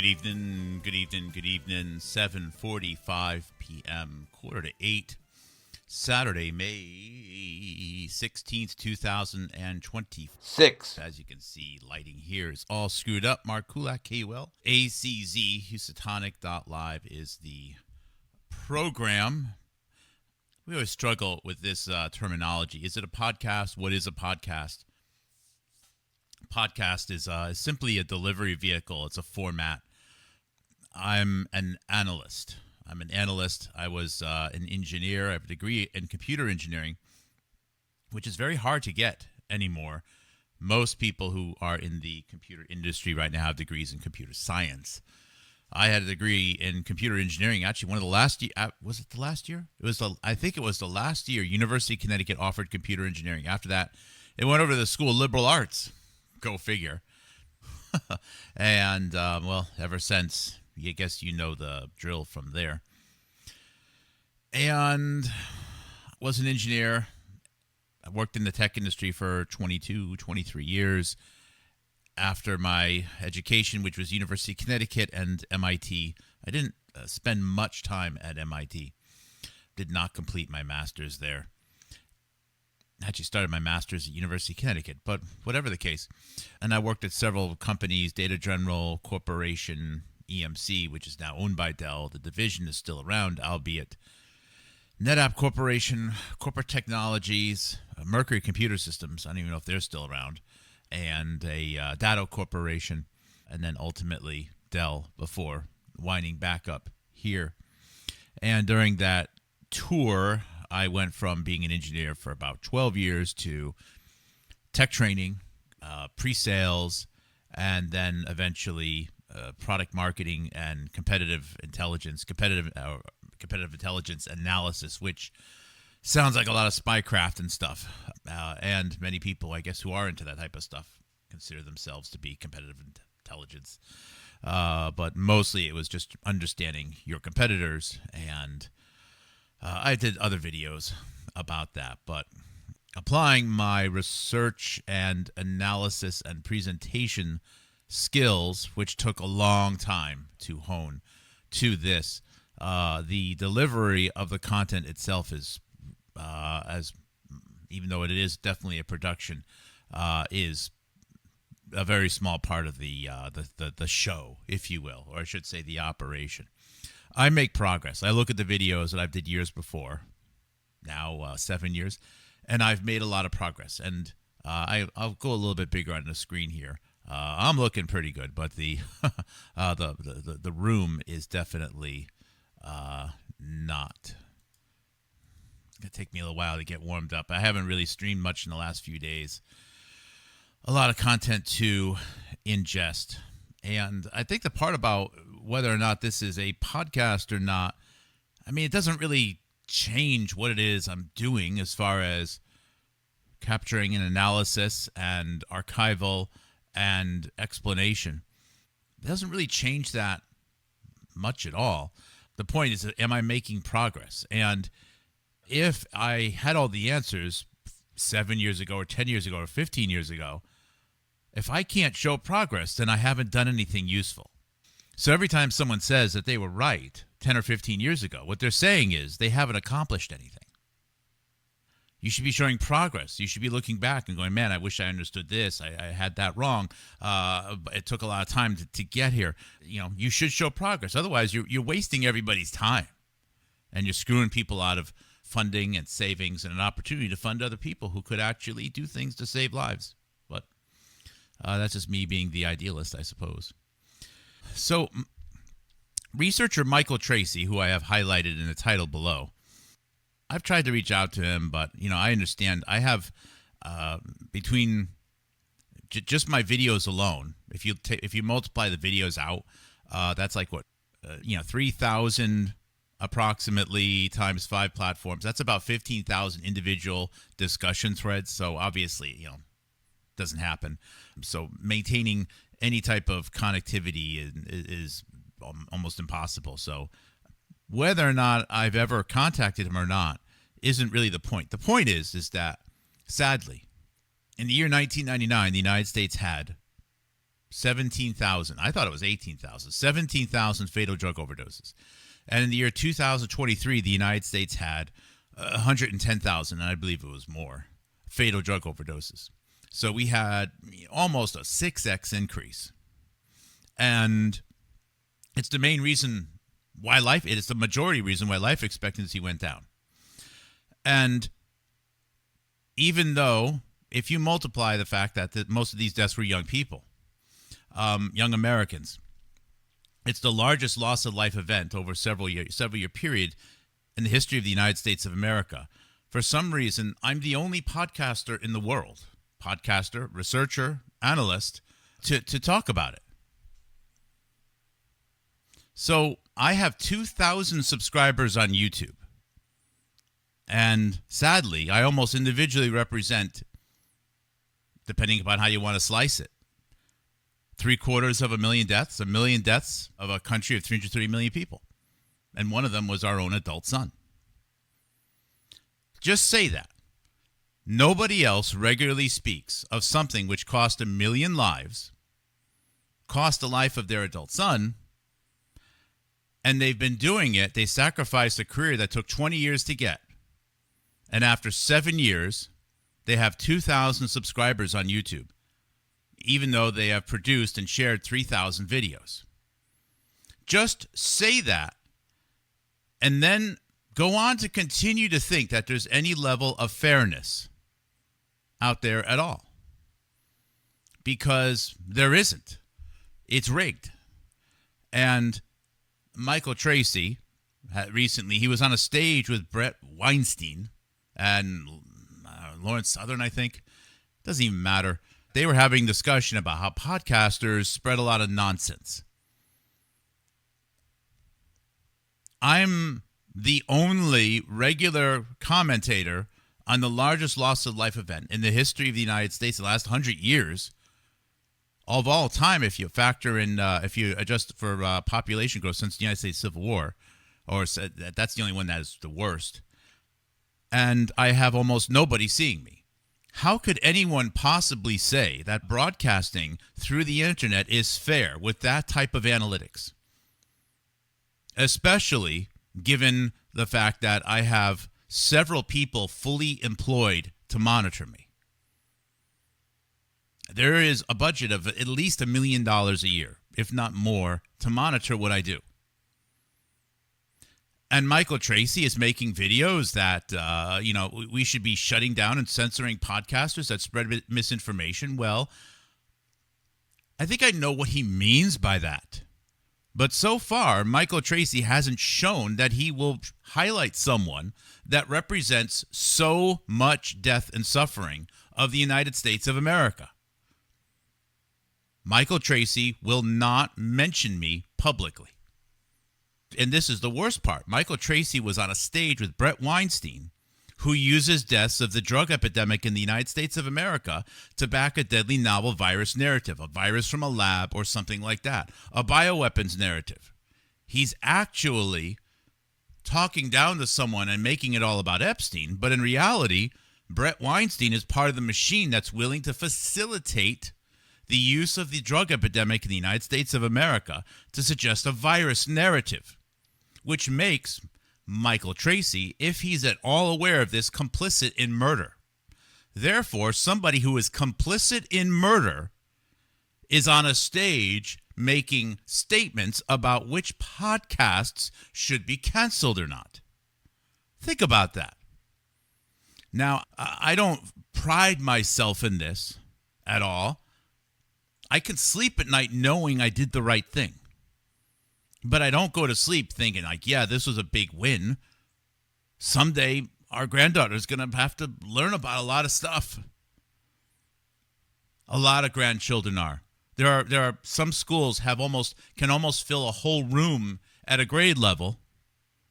Good evening. 7:45 p.m., 7:45, Saturday, May 16th, 2026. As you can see, lighting here is all screwed up. Mark Kulak, KUL, ACZ, Houstonic.live is the program. We always struggle with this terminology. Is it a podcast? What is a podcast? Podcast is simply a delivery vehicle. It's a format. I'm an analyst. I was an engineer. I have a degree in computer engineering, which is very hard to get anymore. Most people who are in the computer industry right now have degrees in computer science. I had a degree in computer engineering. Actually, one of the last year. Was it the last year? I think it was the last year. University of Connecticut offered computer engineering. After that, it went over to the School of Liberal Arts. Go figure. And, ever since, I guess you know the drill from there. And was an engineer. I worked in the tech industry for 23 years. After my education, which was University of Connecticut and MIT, I didn't spend much time at MIT. Did not complete my master's there. Actually started my master's at University of Connecticut, but whatever the case. And I worked at several companies, Data General Corporation, EMC, which is now owned by Dell. The division is still around, albeit NetApp Corporation, Corporate Technologies, Mercury Computer Systems, I don't even know if they're still around, and a Datto Corporation, and then ultimately Dell before winding back up here. And during that tour, I went from being an engineer for about 12 years to tech training, pre-sales, and then eventually product marketing and competitive intelligence analysis, which sounds like a lot of spycraft and stuff. And many people, I guess, who are into that type of stuff consider themselves to be competitive intelligence. But mostly it was just understanding your competitors, and I did other videos about that, but applying my research and analysis and presentation skills, which took a long time to hone, to this, the delivery of the content itself is, even though it is definitely a production, is a very small part of the show, if you will, or I should say the operation. I make progress. I look at the videos that I've did years before, now 7 years, and I've made a lot of progress. And I'll go a little bit bigger on the screen here. I'm looking pretty good, but the the room is definitely not. It's gonna take me a little while to get warmed up. I haven't really streamed much in the last few days. A lot of content to ingest. And I think the part about whether or not this is a podcast or not, I mean, it doesn't really change what it is I'm doing as far as capturing an analysis and archival and explanation. It doesn't really change that much at all. The point is, am I making progress? And if I had all the answers 7 years ago or 10 years ago or 15 years ago, if I can't show progress, then I haven't done anything useful. So every time someone says that they were right 10 or 15 years ago, what they're saying is they haven't accomplished anything. You should be showing progress. You should be looking back and going, man, I wish I understood this. I had that wrong. It took a lot of time to get here. You know, you should show progress. Otherwise, you're wasting everybody's time. And you're screwing people out of funding and savings and an opportunity to fund other people who could actually do things to save lives. But that's just me being the idealist, I suppose. So, researcher Michael Tracey, who I have highlighted in the title below, I've tried to reach out to him, but, you know, I understand. I have, between just my videos alone, if you multiply the videos out, that's like what, 3,000 approximately times 5 platforms. That's about 15,000 individual discussion threads. So obviously, doesn't happen. So maintaining any type of connectivity is almost impossible. So whether or not I've ever contacted him or not isn't really the point. The point is that, sadly, in the year 1999, the United States had 17,000. I thought it was 18,000. 17,000 fatal drug overdoses. And in the year 2023, the United States had 110,000, and I believe it was more, fatal drug overdoses. So we had almost a 6x increase. And it's the main reason why it's the majority reason why life expectancy went down. And even though, if you multiply the fact that most of these deaths were young people, young Americans, it's the largest loss of life event over several year period in the history of the United States of America. For some reason, I'm the only podcaster in the world, researcher, analyst, to talk about it. So I have 2,000 subscribers on YouTube. And sadly, I almost individually represent, depending upon how you want to slice it, 750,000 deaths, 1 million deaths of a country of 330 million people. And one of them was our own adult son. Just say that. Nobody else regularly speaks of something which cost 1 million lives, cost the life of their adult son, and they've been doing it. They sacrificed a career that took 20 years to get. And after 7 years, they have 2,000 subscribers on YouTube, even though they have produced and shared 3,000 videos. Just say that, and then go on to continue to think that there's any level of fairness out there at all. Because there isn't. It's rigged. And Michael Tracey, recently, he was on a stage with Brett Weinstein and Lawrence Southern, I think. Doesn't even matter. They were having a discussion about how podcasters spread a lot of nonsense. I'm the only regular commentator on the largest loss of life event in the history of the United States in the last 100 years of all time, if you factor in, if you adjust for population growth since the United States Civil War, or that's the only one that is the worst. And I have almost nobody seeing me. How could anyone possibly say that broadcasting through the internet is fair with that type of analytics? Especially given the fact that I have several people fully employed to monitor me. There is a budget of at least $1 million a year, if not more, to monitor what I do. And Michael Tracey is making videos that, we should be shutting down and censoring podcasters that spread misinformation. Well, I think I know what he means by that. But so far, Michael Tracey hasn't shown that he will highlight someone that represents so much death and suffering of the United States of America. Michael Tracey will not mention me publicly. And this is the worst part. Michael Tracey was on a stage with Brett Weinstein, who uses deaths of the drug epidemic in the United States of America to back a deadly novel virus narrative, a virus from a lab or something like that, a bioweapons narrative. He's actually talking down to someone and making it all about Epstein, but in reality, Brett Weinstein is part of the machine that's willing to facilitate the use of the drug epidemic in the United States of America to suggest a virus narrative, which makes Michael Tracey, if he's at all aware of this, complicit in murder. Therefore, somebody who is complicit in murder is on a stage making statements about which podcasts should be canceled or not. Think about that. Now, I don't pride myself in this at all. I can sleep at night knowing I did the right thing. But I don't go to sleep thinking this was a big win. Someday our granddaughter's going to have to learn about a lot of stuff. A lot of grandchildren are. There are some schools can almost fill a whole room at a grade level.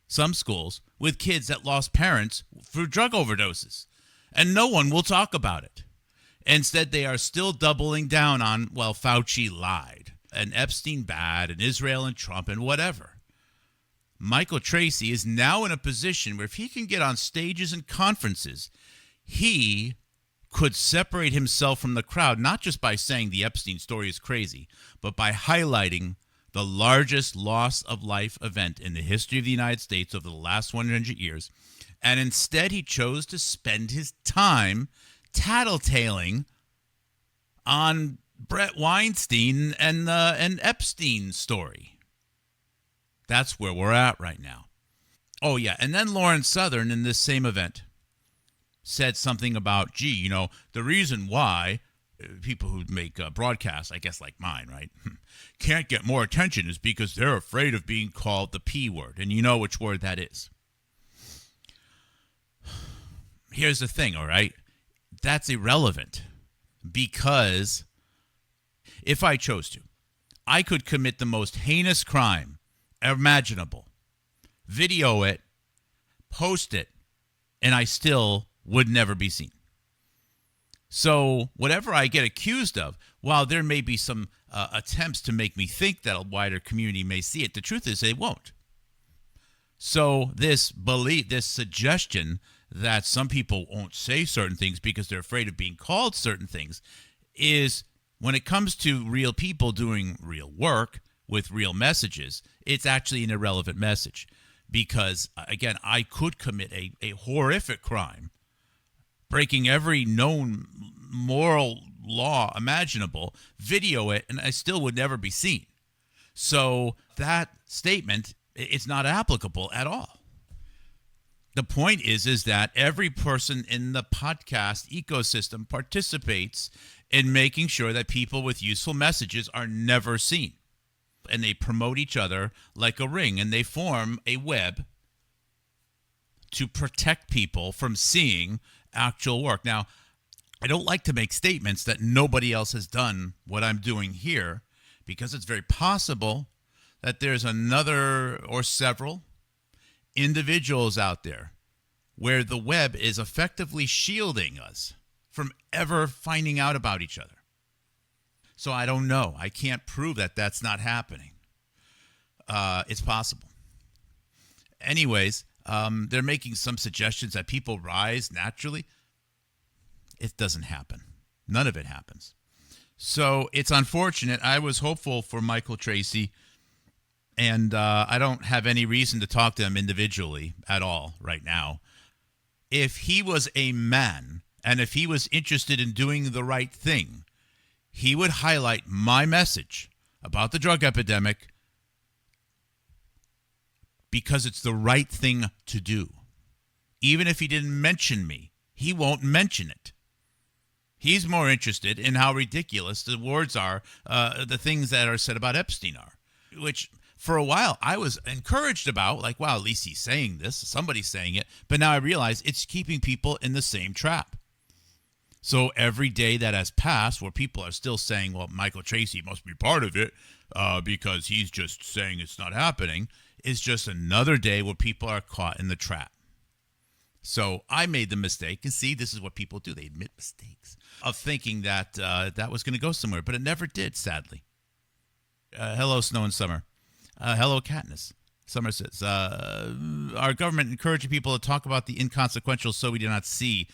Some schools with kids that lost parents through drug overdoses. And no one will talk about it. Instead, they are still doubling down on, Fauci lied, and Epstein bad, and Israel and Trump, and whatever. Michael Tracey is now in a position where if he can get on stages and conferences, he could separate himself from the crowd, not just by saying the Epstein story is crazy, but by highlighting the largest loss of life event in the history of the United States over the last 100 years. And instead, he chose to spend his time tattletaling on Brett Weinstein and Epstein story. That's where we're at right now. Oh, yeah. And then Lauren Southern in this same event said something about, the reason why people who make broadcasts, I guess like mine, right, can't get more attention is because they're afraid of being called the P word. And you know which word that is. Here's the thing, all right? That's irrelevant because if I chose to, I could commit the most heinous crime imaginable, video it, post it, and I still would never be seen. So whatever I get accused of, while there may be some attempts to make me think that a wider community may see it, the truth is they won't. So this belief, this suggestion that some people won't say certain things because they're afraid of being called certain things is, when it comes to real people doing real work with real messages, it's actually an irrelevant message. Because, again, I could commit a horrific crime, breaking every known moral law imaginable, video it, and I still would never be seen. So that statement, it's not applicable at all. The point is that every person in the podcast ecosystem participates in making sure that people with useful messages are never seen. And they promote each other like a ring, and they form a web to protect people from seeing actual work. Now, I don't like to make statements that nobody else has done what I'm doing here, because it's very possible that there's another or several individuals out there where the web is effectively shielding us from ever finding out about each other. So I don't know. I can't prove that that's not happening. It's possible. Anyways, they're making some suggestions that people rise naturally. It doesn't happen. None of it happens. So it's unfortunate. I was hopeful for Michael Tracey, and I don't have any reason to talk to him individually at all right now. If he was a man, and if he was interested in doing the right thing, he would highlight my message about the drug epidemic because it's the right thing to do. Even if he didn't mention me, he won't mention it. He's more interested in how ridiculous the words are, the things that are said about Epstein are, which for a while I was encouraged about, like, wow, at least he's saying this, somebody's saying it, but now I realize it's keeping people in the same trap. So every day that has passed where people are still saying, well, Michael Tracey must be part of it because he's just saying it's not happening, is just another day where people are caught in the trap. So I made the mistake, and see, this is what people do. They admit mistakes, of thinking that that was going to go somewhere, but it never did, sadly. Hello, Snow and Summer. Hello, Katniss. Summer says, our government encouraging people to talk about the inconsequential so we do not see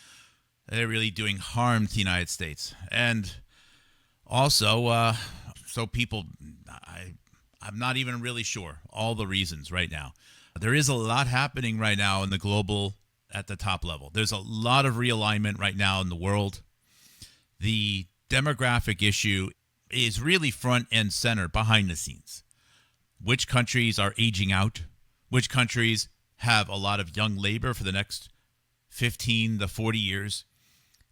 they're really doing harm to the United States. And also, so people, I'm not even really sure all the reasons right now. There is a lot happening right now in the global, at the top level. There's a lot of realignment right now in the world. The demographic issue is really front and center behind the scenes. Which countries are aging out? Which countries have a lot of young labor for the next 15 to 40 years?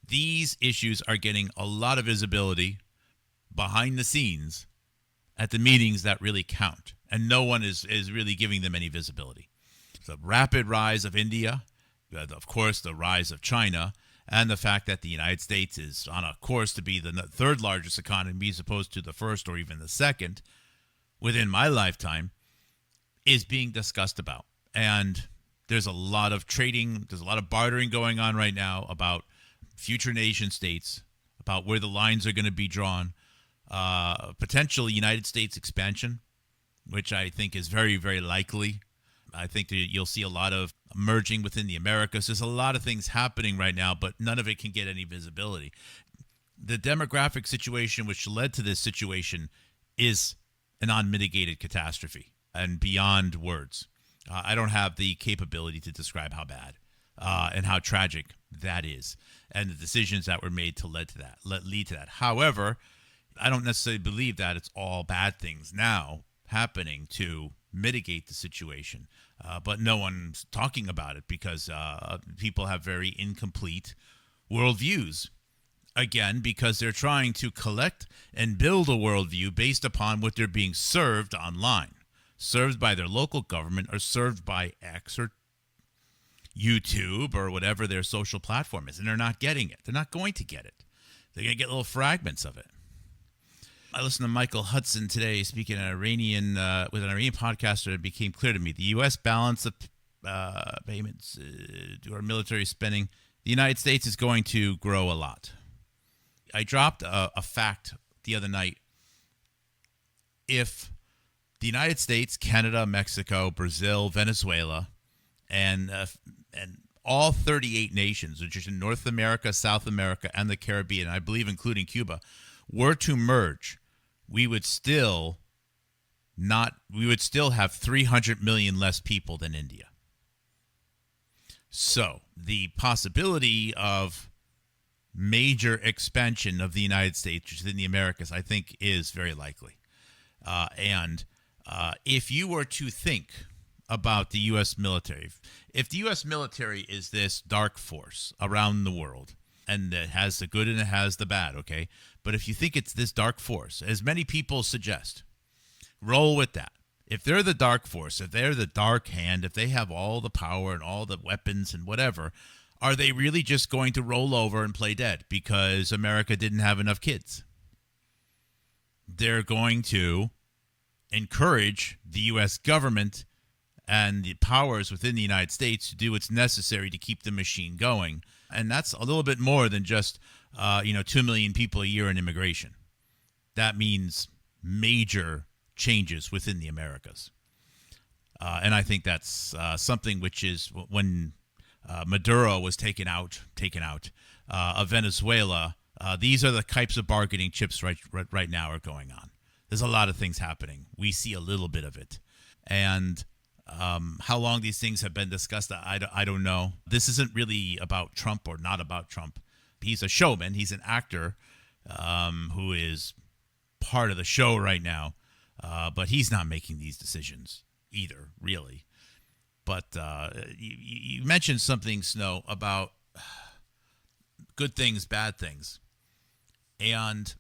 These issues are getting a lot of visibility behind the scenes at the meetings that really count, and no one is really giving them any visibility. The rapid rise of India, of course, the rise of China, and the fact that the United States is on a course to be the third largest economy as opposed to the first or even the second within my lifetime, is being discussed about. And there's a lot of trading, there's a lot of bartering going on right now about future nation states, about where the lines are going to be drawn, potential United States expansion, which I think is very, very likely. I think that you'll see a lot of merging within the Americas. There's a lot of things happening right now, but none of it can get any visibility. The demographic situation which led to this situation is an unmitigated catastrophe and beyond words. I don't have the capability to describe how bad and how tragic that is, and the decisions that were made to lead to that. However, I don't necessarily believe that it's all bad things now happening to mitigate the situation, but no one's talking about it because people have very incomplete worldviews. Again, because they're trying to collect and build a worldview based upon what they're being served online, served by their local government or served by X or YouTube or whatever their social platform is. And they're not getting it. They're not going to get it. They're going to get little fragments of it. I listened to Michael Hudson today speaking with an Iranian podcaster. It became clear to me the U.S. balance of payments to our military spending, the United States is going to grow a lot. I dropped a fact the other night. If the United States, Canada, Mexico, Brazil, Venezuela, and all 38 nations, which is in North America, South America, and the Caribbean, I believe including Cuba, were to merge, we would still have 300 million less people than India. So the possibility of major expansion of the United States within the Americas, I think, is very likely. And if you were to think about the U.S. military, if the U.S. military is this dark force around the world, and it has the good and it has the bad, okay? But if you think it's this dark force, as many people suggest, roll with that. If they're the dark force, if they're the dark hand, if they have all the power and all the weapons and whatever, are they really just going to roll over and play dead because America didn't have enough kids? They're going to encourage the U.S. government and the powers within the United States to do what's necessary to keep the machine going. And that's a little bit more than just 2 million people a year in immigration. That means major changes within the Americas. And I think that's something which is when Maduro was taken out of Venezuela. These are the types of bargaining chips right now are going on. There's a lot of things happening. We see a little bit of it. And how long these things have been discussed, I don't know. This isn't really about Trump or not about Trump. He's a showman. He's an actor who is part of the show right now. But he's not making these decisions either, really. But you mentioned something, Snow, about good things, bad things. And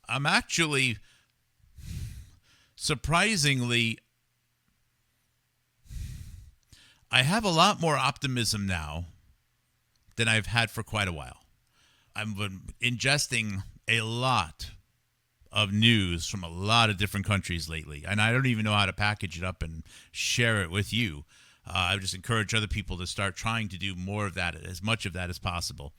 I'm actually surprisingly, I have a lot more optimism now than I've had for quite a while. I've been ingesting a lot of news from a lot of different countries lately, and I don't even know how to package it up and share it with you. I would just encourage other people to start trying to do more of that, as much of that as possible.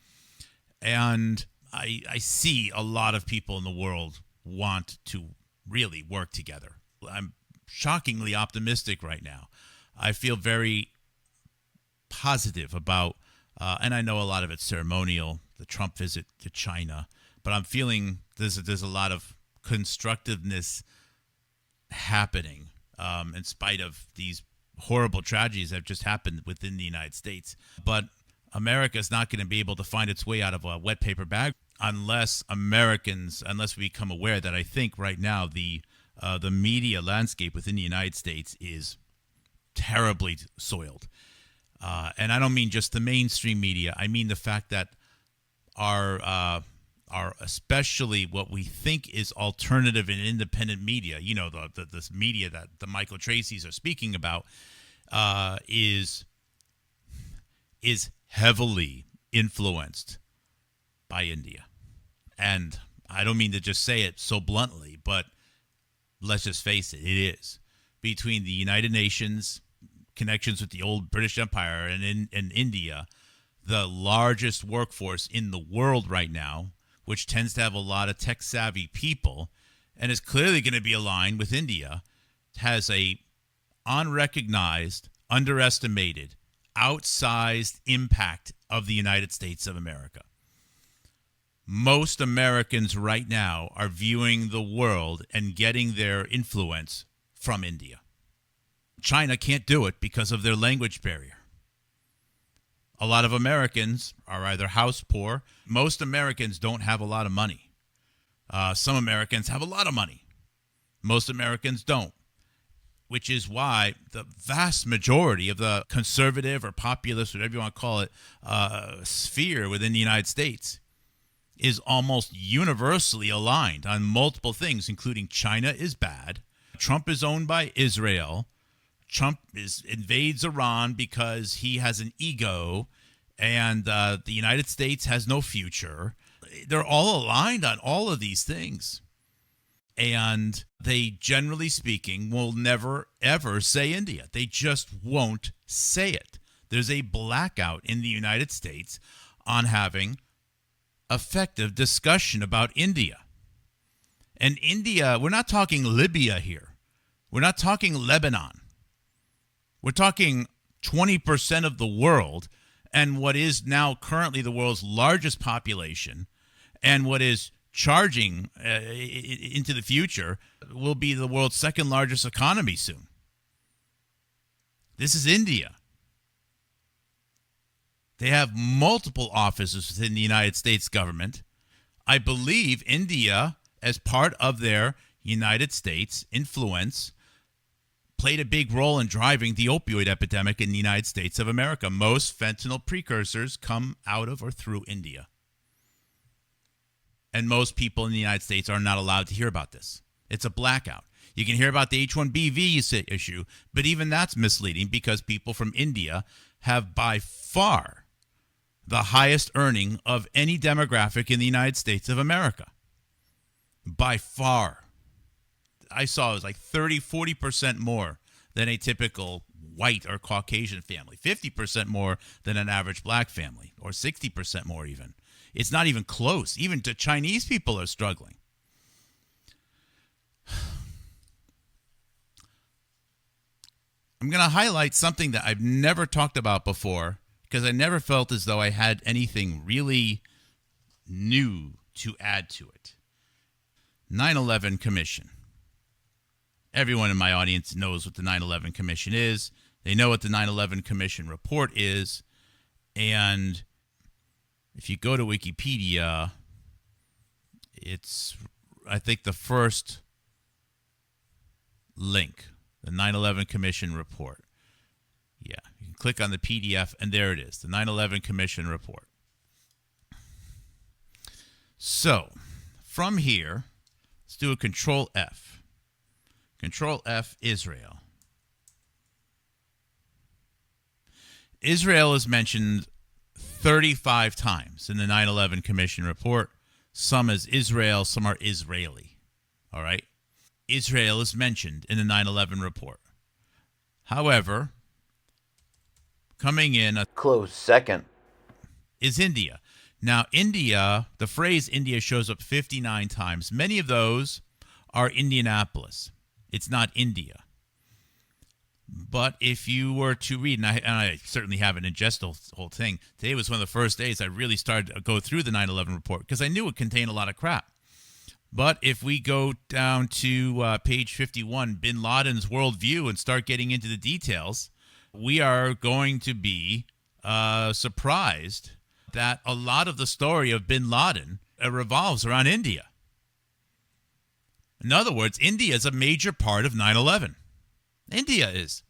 And I see a lot of people in the world want to really work together. I'm shockingly optimistic right now. I feel very positive about, and I know a lot of it's ceremonial, the Trump visit to China, but I'm feeling there's a lot of constructiveness happening in spite of these horrible tragedies that have just happened within the United States. But America is not going to be able to find its way out of a wet paper bag unless we become aware that I think right now the media landscape within the United States is terribly soiled. And I don't mean just the mainstream media. I mean the fact that our especially what we think is alternative and independent media, this media that the Michael Tracey's are speaking about, is heavily influenced by India. And I don't mean to just say it so bluntly, but let's just face it, it is. Between the United Nations, connections with the old British Empire, and India, the largest workforce in the world right now, which tends to have a lot of tech-savvy people and is clearly going to be aligned with India, has a unrecognized, underestimated, outsized impact of the United States of America. Most Americans right now are viewing the world and getting their influence from India. China can't do it because of their language barrier. A lot of Americans are either house poor. Most Americans don't have a lot of money. Some Americans have a lot of money. Most Americans don't, which is why the vast majority of the conservative or populist, whatever you want to call it, sphere within the United States is almost universally aligned on multiple things, including China is bad, Trump is owned by Israel, Trump invades Iran because he has an ego, and the United States has no future. They're all aligned on all of these things. And they, generally speaking, will never, ever say India. They just won't say it. There's a blackout in the United States on having effective discussion about India. And India, we're not talking Libya here. We're not talking Lebanon. We're talking 20% of the world and what is now currently the world's largest population and what is charging into the future will be the world's second largest economy soon. This is India. They have multiple offices within the United States government. I believe India, as part of their United States influence, played a big role in driving the opioid epidemic in the United States of America. Most fentanyl precursors come out of or through India. And most people in the United States are not allowed to hear about this. It's a blackout. You can hear about the H-1B issue, but even that's misleading because people from India have by far the highest earning of any demographic in the United States of America. By far. I saw it was like 30-40% more than a typical white or Caucasian family, 50% more than an average black family, or 60% more even. It's not even close. Even the Chinese people are struggling. I'm going to highlight something that I've never talked about before because I never felt as though I had anything really new to add to it. 9/11 Commission. Everyone in my audience knows what the 9/11 Commission is. They know what the 9/11 Commission report is. And if you go to Wikipedia, it's, I think, the first link, the 9/11 Commission report. Yeah, you can click on the PDF, and there it is, the 9/11 Commission report. So, from here, let's do a Control F. Control F, Israel. Israel is mentioned 35 times in the 9/11 Commission report. Some as Israel, some are Israeli. All right? Israel is mentioned in the 9/11 report. However, coming in a close second is India. Now, India, the phrase India shows up 59 times. Many of those are Indianapolis. It's not India. But if you were to read, and I certainly haven't ingested the whole thing, today was one of the first days I really started to go through the 9/11 report because I knew it contained a lot of crap. But if we go down to page 51, Bin Laden's worldview, and start getting into the details, we are going to be surprised that a lot of the story of Bin Laden revolves around India. In other words, India is a major part of 9/11. India is.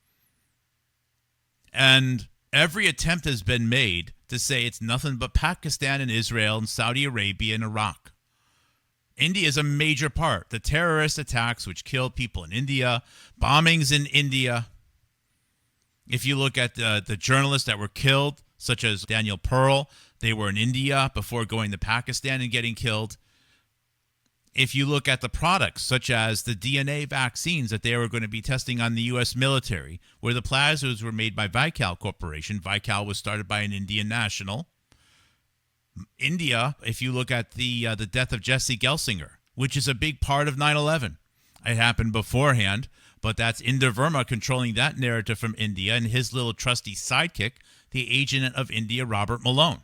And every attempt has been made to say it's nothing but Pakistan and Israel and Saudi Arabia and Iraq. India is a major part. The terrorist attacks which killed people in India, bombings in India. If you look at the journalists that were killed, such as Daniel Pearl, they were in India before going to Pakistan and getting killed. If you look at the products, such as the DNA vaccines that they were going to be testing on the U.S. military, where the plasmas were made by Vical Corporation. Vical was started by an Indian national. India, if you look at the death of Jesse Gelsinger, which is a big part of 9/11. It happened beforehand, But that's Inder Verma controlling that narrative from India and his little trusty sidekick, the agent of India, Robert Malone.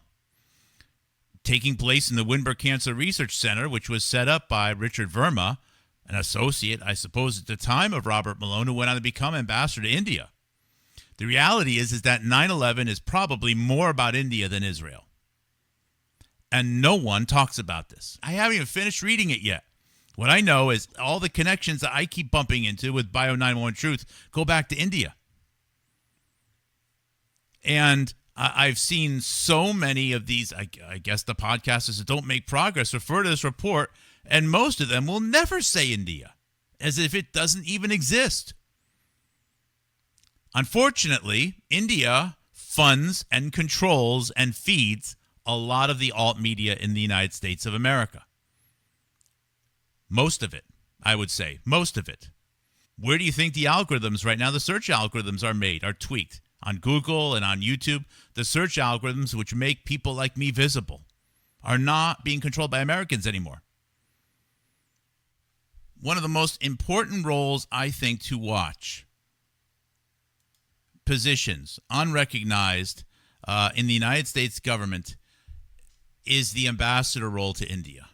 Taking place in the Windber Cancer Research Center, which was set up by Richard Verma, an associate, I suppose, at the time of Robert Malone, who went on to become ambassador to India. The reality is that 9/11 is probably more about India than Israel. And no one talks about this. I haven't even finished reading it yet. What I know is all the connections that I keep bumping into with Bio 911 Truth go back to India. And I've seen so many of these, I guess the podcasters that don't make progress refer to this report, and most of them will never say India, as if it doesn't even exist. Unfortunately, India funds and controls and feeds a lot of the alt media in the United States of America. Most of it, I would say. Most of it. Where do you think the algorithms right now, the search algorithms are tweaked? On Google and on YouTube, the search algorithms which make people like me visible are not being controlled by Americans anymore. One of the most important roles, I think, to watch, positions, unrecognized in the United States government, is the ambassador role to India.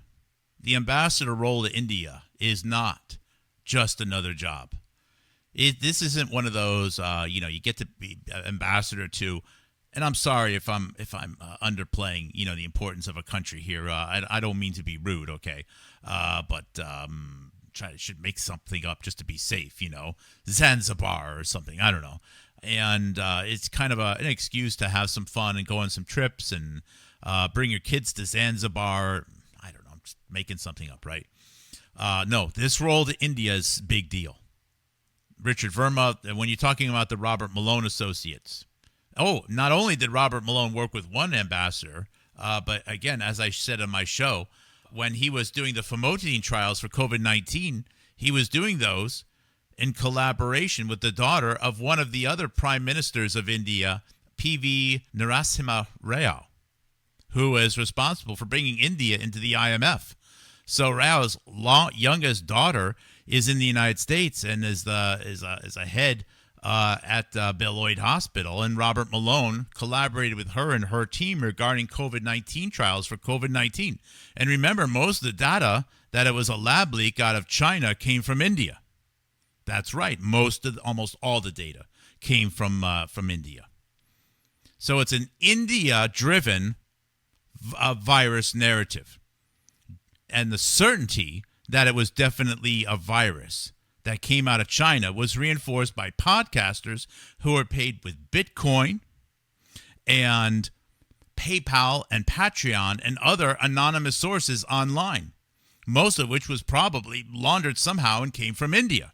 The ambassador role to India is not just another job. This isn't one of those, you get to be ambassador to, and I'm sorry if I'm underplaying, the importance of a country here. I don't mean to be rude, okay, but should make something up just to be safe, Zanzibar or something, I don't know. And it's kind of an excuse to have some fun and go on some trips and bring your kids to Zanzibar. I don't know, I'm just making something up, right? No, this role to India is a big deal. Richard Verma, when you're talking about the Robert Malone associates. Oh, not only did Robert Malone work with one ambassador, but again, as I said on my show, when he was doing the famotidine trials for COVID-19, he was doing those in collaboration with the daughter of one of the other prime ministers of India, P.V. Narasimha Rao, who is responsible for bringing India into the IMF. So Rao's youngest daughter is in the United States and is a head at Beloit Hospital, and Robert Malone collaborated with her and her team regarding COVID-19 trials for COVID-19. And remember, most of the data that it was a lab leak out of China came from India. That's right. Almost all the data came from India. So it's an India-driven virus narrative, and the certainty that it was definitely a virus that came out of China was reinforced by podcasters who are paid with Bitcoin and PayPal and Patreon and other anonymous sources online, most of which was probably laundered somehow and came from India.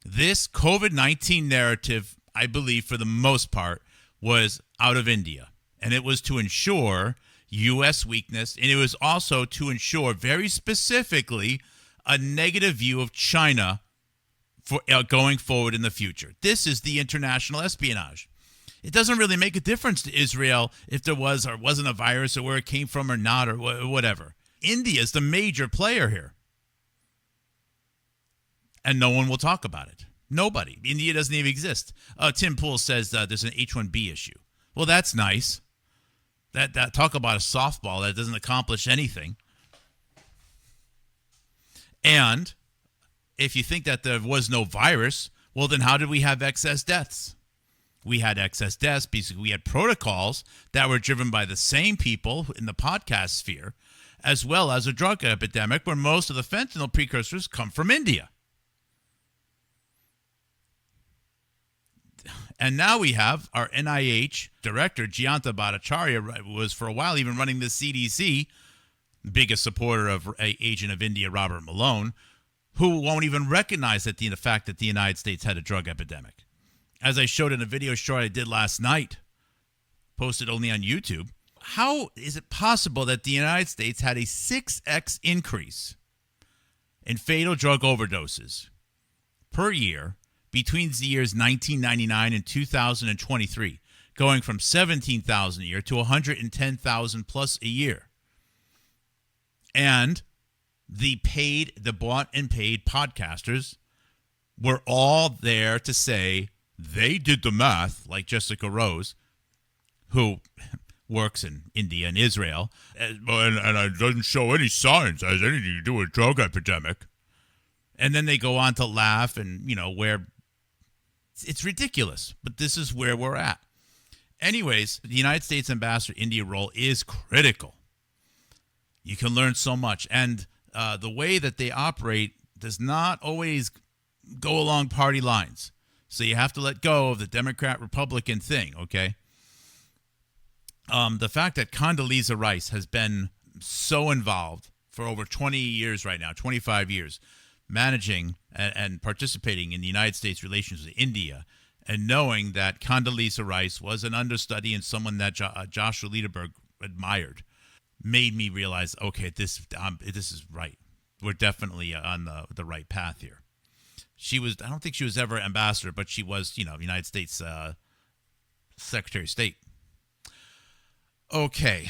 This COVID-19 narrative, I believe, for the most part, was out of India, and it was to ensure U.S. weakness, and it was also to ensure very specifically a negative view of China for going forward in the future. This is the international espionage. It doesn't really make a difference to Israel if there was or wasn't a virus or where it came from or not or whatever. India is the major player here. And no one will talk about it. Nobody. India doesn't even exist. Tim Pool says there's an H-1B issue. Well, that's nice. That talk about a softball that doesn't accomplish anything. And if you think that there was no virus, well, then how did we have excess deaths? We had excess deaths because we had protocols that were driven by the same people in the podcast sphere, as well as a drug epidemic where most of the fentanyl precursors come from India. And now we have our NIH director, Jayanta Bhattacharya, was for a while even running the CDC, the biggest supporter of agent of India, Robert Malone, who won't even recognize the fact that the United States had a drug epidemic. As I showed in a video short I did last night, posted only on YouTube, how is it possible that the United States had a 6x increase in fatal drug overdoses per year between the years 1999 and 2023, going from 17,000 a year to 110,000 plus a year? And The bought and paid podcasters were all there to say they did the math, like Jessica Rose, who works in India and Israel, and it doesn't show any signs it has anything to do with drug epidemic. And then they go on to laugh and, where it's ridiculous. But this is where we're at. Anyways, the United States ambassador India role is critical. You can learn so much. And the way that they operate does not always go along party lines. So you have to let go of the Democrat-Republican thing, okay? The fact that Condoleezza Rice has been so involved for over 20 years right now, 25 years, managing and participating in the United States relations with India, and knowing that Condoleezza Rice was an understudy and someone that Joshua Lederberg admired, made me realize, okay, this is right. We're definitely on the right path here. I don't think she was ever ambassador, but she was, United States Secretary of State. Okay.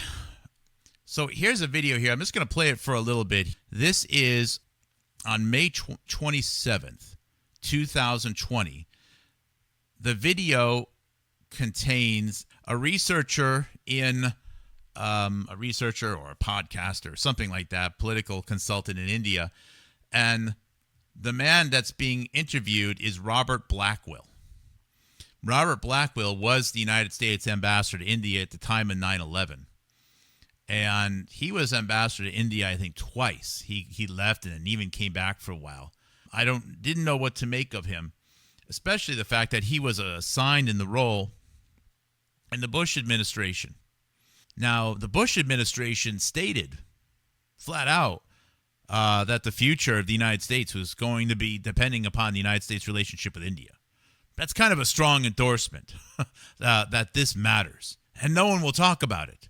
So here's a video here. I'm just going to play it for a little bit. This is on May 27th, 2020. The video contains a researcher or a podcaster or something like that, political consultant in India. And the man that's being interviewed is Robert Blackwell. Robert Blackwell was the United States ambassador to India at the time of 9/11. And he was ambassador to India, I think, twice. He left and then even came back for a while. I didn't know what to make of him, especially the fact that he was assigned in the role in the Bush administration. Now, the Bush administration stated flat out that the future of the United States was going to be depending upon the United States' relationship with India. That's kind of a strong endorsement that this matters, and no one will talk about it.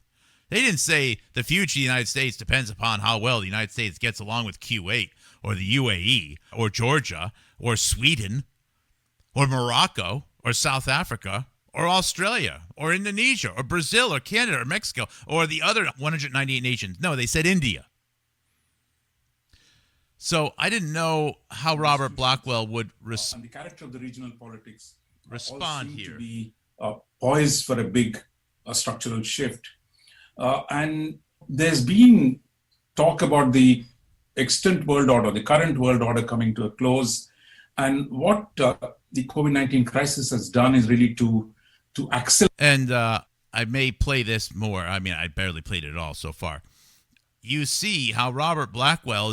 They didn't say the future of the United States depends upon how well the United States gets along with Kuwait or the UAE or Georgia or Sweden or Morocco or South Africa or Australia or Indonesia or Brazil or Canada or Mexico or the other 198 nations. No, they said India. So I didn't know how Robert Blackwell would and the character of the regional politics respond all seem here. To be poised for a big structural shift. And there's been talk about the extant world order, the current world order coming to a close. And what the COVID-19 crisis has done is really to accelerate. And I may play this more. I mean, I barely played it at all so far. You see how Robert Blackwell,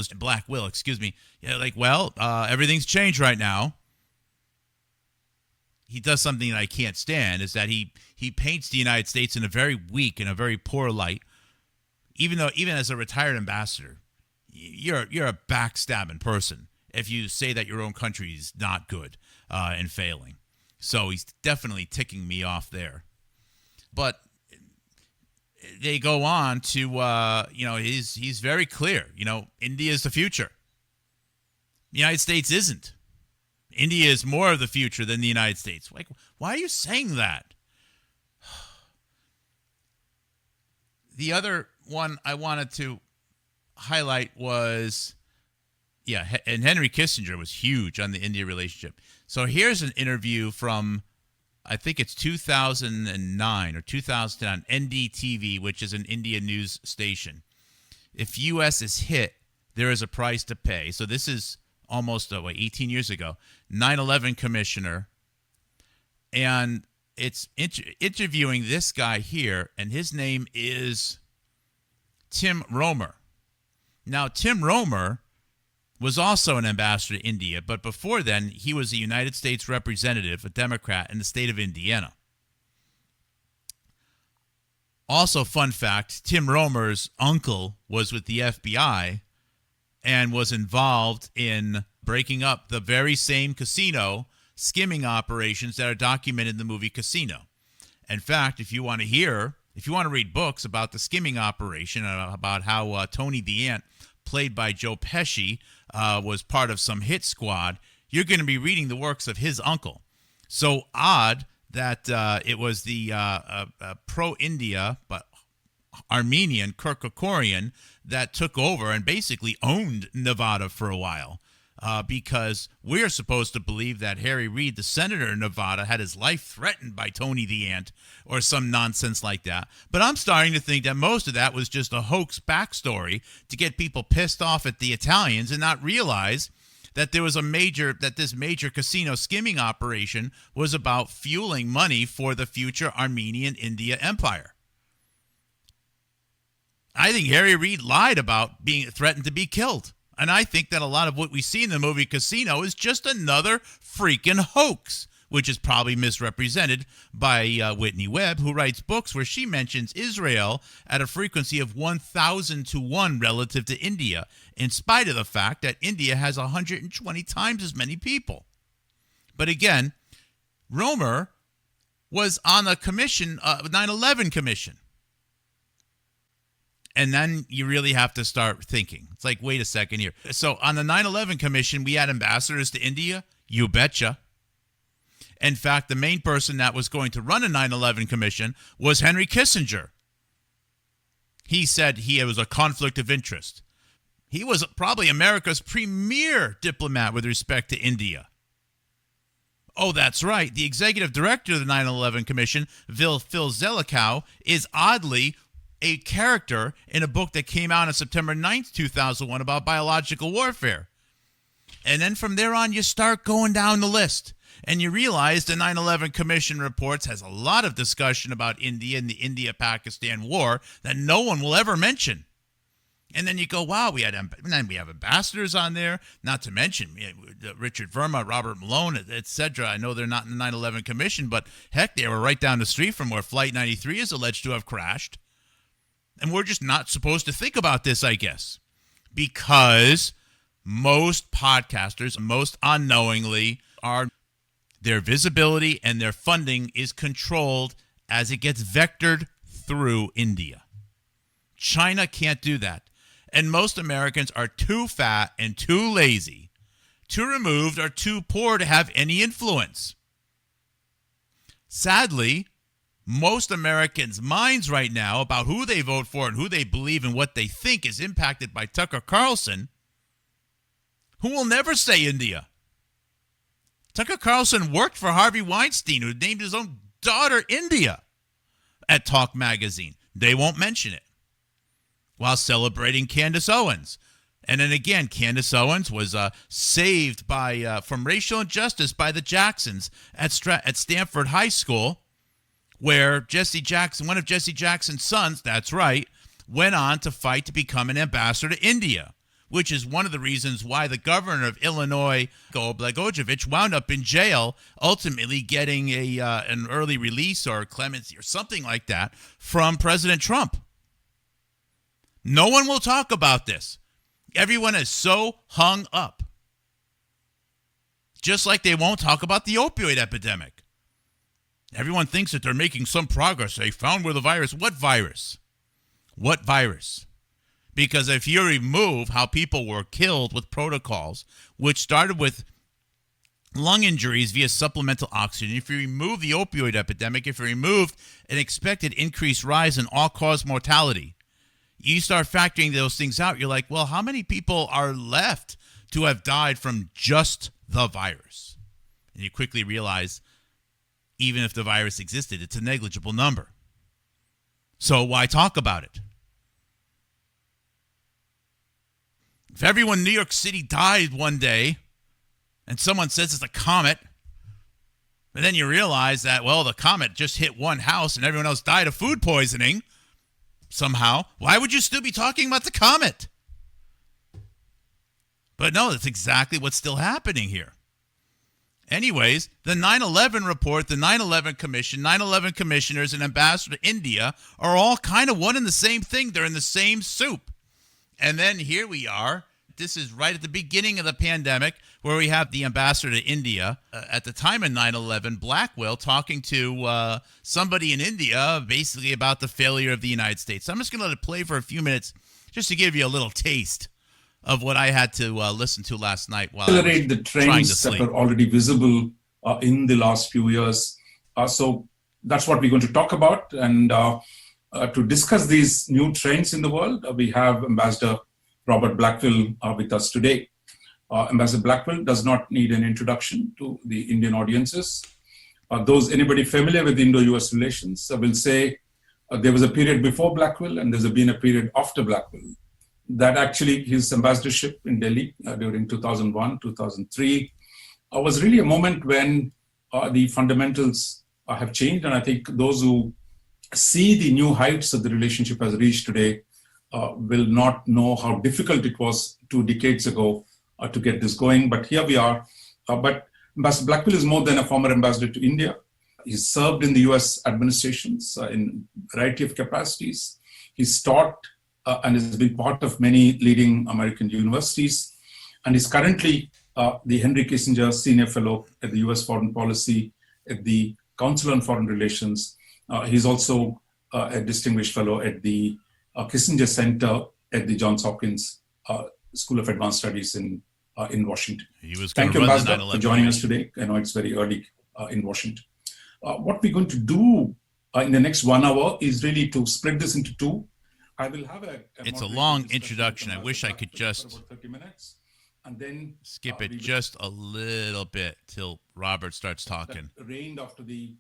everything's changed right now. He does something that I can't stand, is that he paints the United States in a very weak and a very poor light. Even as a retired ambassador, you're a backstabbing person if you say that your own country is not good and failing. So he's definitely ticking me off there. But they go on to, he's very clear. India is the future. The United States isn't. India is more of the future than the United States. Like, why are you saying that? The other one I wanted to highlight was, and Henry Kissinger was huge on the India relationship. So here's an interview from, I think it's 2009 or 2010 on NDTV, which is an India news station. If U.S. is hit, there is a price to pay. So this is almost 18 years ago. 9/11 commissioner, and it's interviewing this guy here, and his name is Tim Romer. Now, Tim Romer was also an ambassador to India, but before then, he was a United States representative, a Democrat, in the state of Indiana. Also, fun fact, Tim Romer's uncle was with the FBI and was involved in breaking up the very same casino skimming operations that are documented in the movie Casino. In fact, if you want to read books about the skimming operation and about how Tony the Ant, played by Joe Pesci, was part of some hit squad, you're going to be reading the works of his uncle. So odd that it was the pro-India, but Armenian Kirkukorian that took over and basically owned Nevada for a while. Because we're supposed to believe that Harry Reid, the senator in Nevada, had his life threatened by Tony the Ant or some nonsense like that. But I'm starting to think that most of that was just a hoax backstory to get people pissed off at the Italians and not realize that this major casino skimming operation was about fueling money for the future Armenian India empire. I think Harry Reid lied about being threatened to be killed. And I think that a lot of what we see in the movie Casino is just another freaking hoax, which is probably misrepresented by Whitney Webb, who writes books where she mentions Israel at a frequency of 1,000 to 1 relative to India, in spite of the fact that India has 120 times as many people. But again, Romer was on the commission, 9/11 commission. And then you really have to start thinking. It's like, wait a second here. So on the 9/11 commission, we had ambassadors to India. You betcha. In fact, the main person that was going to run a 9/11 commission was Henry Kissinger. He said he was a conflict of interest. He was probably America's premier diplomat with respect to India. Oh, that's right. The executive director of the 9/11 commission, Phil Zelikow, is oddly a character in a book that came out on September 9th, 2001 about biological warfare. And then from there on, you start going down the list. And you realize the 9/11 Commission reports has a lot of discussion about India and the India-Pakistan war that no one will ever mention. And then you go, wow, we have ambassadors on there, not to mention Richard Verma, Robert Malone, etc. I know they're not in the 9/11 Commission, but heck, they were right down the street from where Flight 93 is alleged to have crashed. And we're just not supposed to think about this, I guess, because most podcasters, most unknowingly, their visibility and their funding is controlled as it gets vectored through India. China can't do that. And most Americans are too fat and too lazy, too removed, or too poor to have any influence. Sadly, most Americans' minds right now about who they vote for and who they believe and what they think is impacted by Tucker Carlson, who will never say India. Tucker Carlson worked for Harvey Weinstein, who named his own daughter India at Talk Magazine. They won't mention it while celebrating Candace Owens. And then again, Candace Owens was saved from racial injustice by the Jacksons at Stanford High School, where one of Jesse Jackson's sons, that's right, went on to fight to become an ambassador to India, which is one of the reasons why the governor of Illinois, Blagojevich, wound up in jail, ultimately getting an early release or clemency or something like that from President Trump. No one will talk about this. Everyone is so hung up. Just like they won't talk about the opioid epidemic. Everyone thinks that they're making some progress. They found where the virus. What virus? What virus? Because if you remove how people were killed with protocols, which started with lung injuries via supplemental oxygen, if you remove the opioid epidemic, if you remove an expected increased rise in all-cause mortality, you start factoring those things out. You're like, well, how many people are left to have died from just the virus? And you quickly realize, even if the virus existed, it's a negligible number. So why talk about it? If everyone in New York City died one day and someone says it's a comet, and then you realize that, well, the comet just hit one house and everyone else died of food poisoning somehow, why would you still be talking about the comet? But no, that's exactly what's still happening here. Anyways, the 9/11 report, the 9/11 commission, 9/11 commissioners, and ambassador to India are all kind of one and the same thing. They're in the same soup. And then here we are. This is right at the beginning of the pandemic, where we have the ambassador to India at the time of 9/11, Blackwell, talking to somebody in India basically about the failure of the United States. So I'm just going to let it play for a few minutes just to give you a little taste of what I had to listen to last night while accelerate the trying to trends that sleep. are already visible in the last few years. So that's what we're going to talk about. And to discuss these new trends in the world, we have Ambassador Robert Blackwell with us today. Ambassador Blackwell does not need an introduction to the Indian audiences. Anybody familiar with Indo-US relations will say there was a period before Blackwell and there's been a period after Blackwell. That actually his ambassadorship in Delhi during 2001, 2003 was really a moment when the fundamentals have changed. And I think those who see the new heights that the relationship has reached today will not know how difficult it was 2 decades ago to get this going. But here we are. But Ambassador Blackwell is more than a former ambassador to India. He's served in the US administrations in a variety of capacities. He's taught and has been part of many leading American universities. And he's currently the Henry Kissinger Senior Fellow at the US Foreign Policy at the Council on Foreign Relations. He's also a distinguished fellow at the Kissinger Center at the Johns Hopkins School of Advanced Studies in Washington. Thank you, Ambassador, for joining us today. I know it's very early in Washington. What we're going to do in the next 1 hour is really to split this into 2. I will have it's a long introduction. I wish I could just 30 minutes, and then skip it just a little bit till Robert starts talking. Reigned after the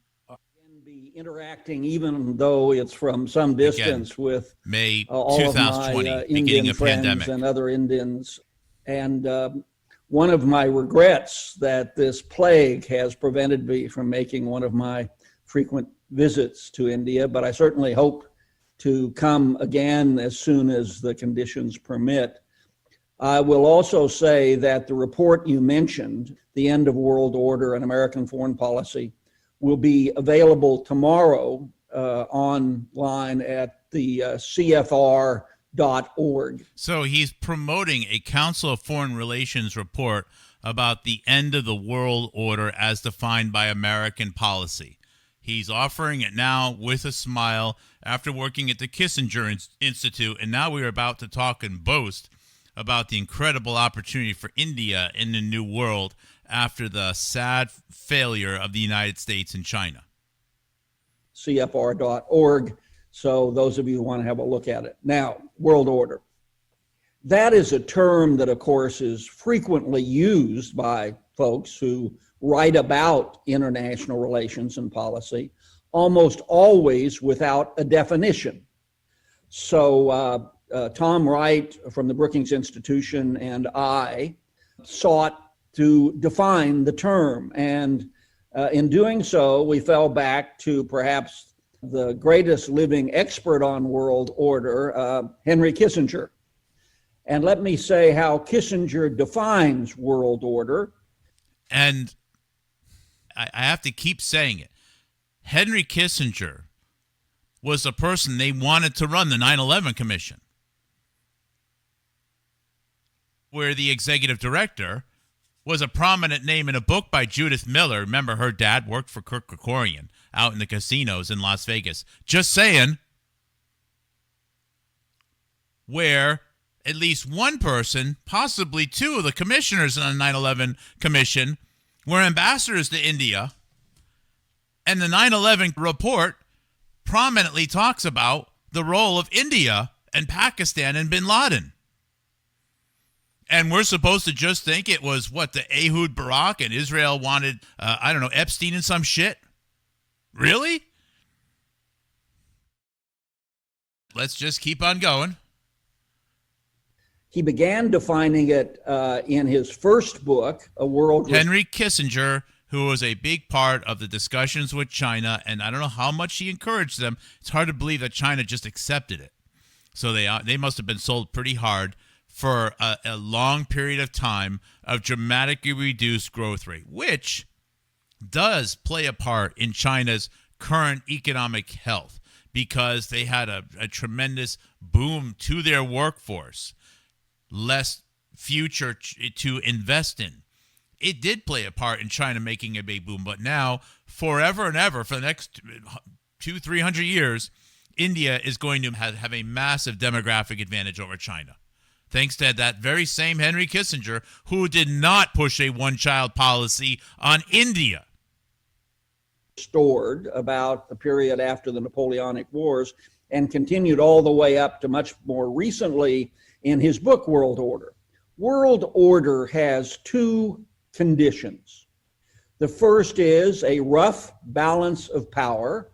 be interacting, even though it's from some distance, again, with May all 2020, of my beginning Indian of friends pandemic. and other Indians. And one of my regrets that this plague has prevented me from making one of my frequent visits to India, but I certainly hope to come again as soon as the conditions permit. I will also say that the report you mentioned, The End of World Order and American Foreign Policy, will be available tomorrow online at the CFR.org. So he's promoting a Council of Foreign Relations report about the end of the world order as defined by American policy. He's offering it now with a smile after working at the Kissinger Institute, and now we're about to talk and boast about the incredible opportunity for India in the new world after the sad failure of the United States and China. CFR.org, so those of you who want to have a look at it. Now, world order. That is a term that, of course, is frequently used by folks who write about international relations and policy, almost always without a definition. So Tom Wright from the Brookings Institution and I sought to define the term. And in doing so, we fell back to perhaps the greatest living expert on world order, Henry Kissinger. And let me say how Kissinger defines world order. And I have to keep saying it. Henry Kissinger was the person they wanted to run the 9/11 Commission, where the executive director was a prominent name in a book by Judith Miller. Remember, her dad worked for Kirk Kerkorian out in the casinos in Las Vegas. Just saying. Where at least one person, possibly 2 of the commissioners on the 9/11 Commission were ambassadors to India. And the 9/11 report prominently talks about the role of India and Pakistan and bin Laden. And we're supposed to just think it was, the Ehud Barak and Israel wanted, Epstein and some shit? Really? Let's just keep on going. He began defining it in his first book, A World... Henry Kissinger, who was a big part of the discussions with China, and I don't know how much he encouraged them. It's hard to believe that China just accepted it. So they must have been sold pretty hard for a long period of time of dramatically reduced growth rate, which does play a part in China's current economic health because they had a tremendous boom to their workforce, less future to invest in. It did play a part in China making a big boom, but now, forever and ever, for the next 200-300 years, India is going to have a massive demographic advantage over China. Thanks to that very same Henry Kissinger, who did not push a one-child policy on India. Stored about the period after the Napoleonic Wars, and continued all the way up to much more recently in his book, World Order. World order has two conditions. The first is a rough balance of power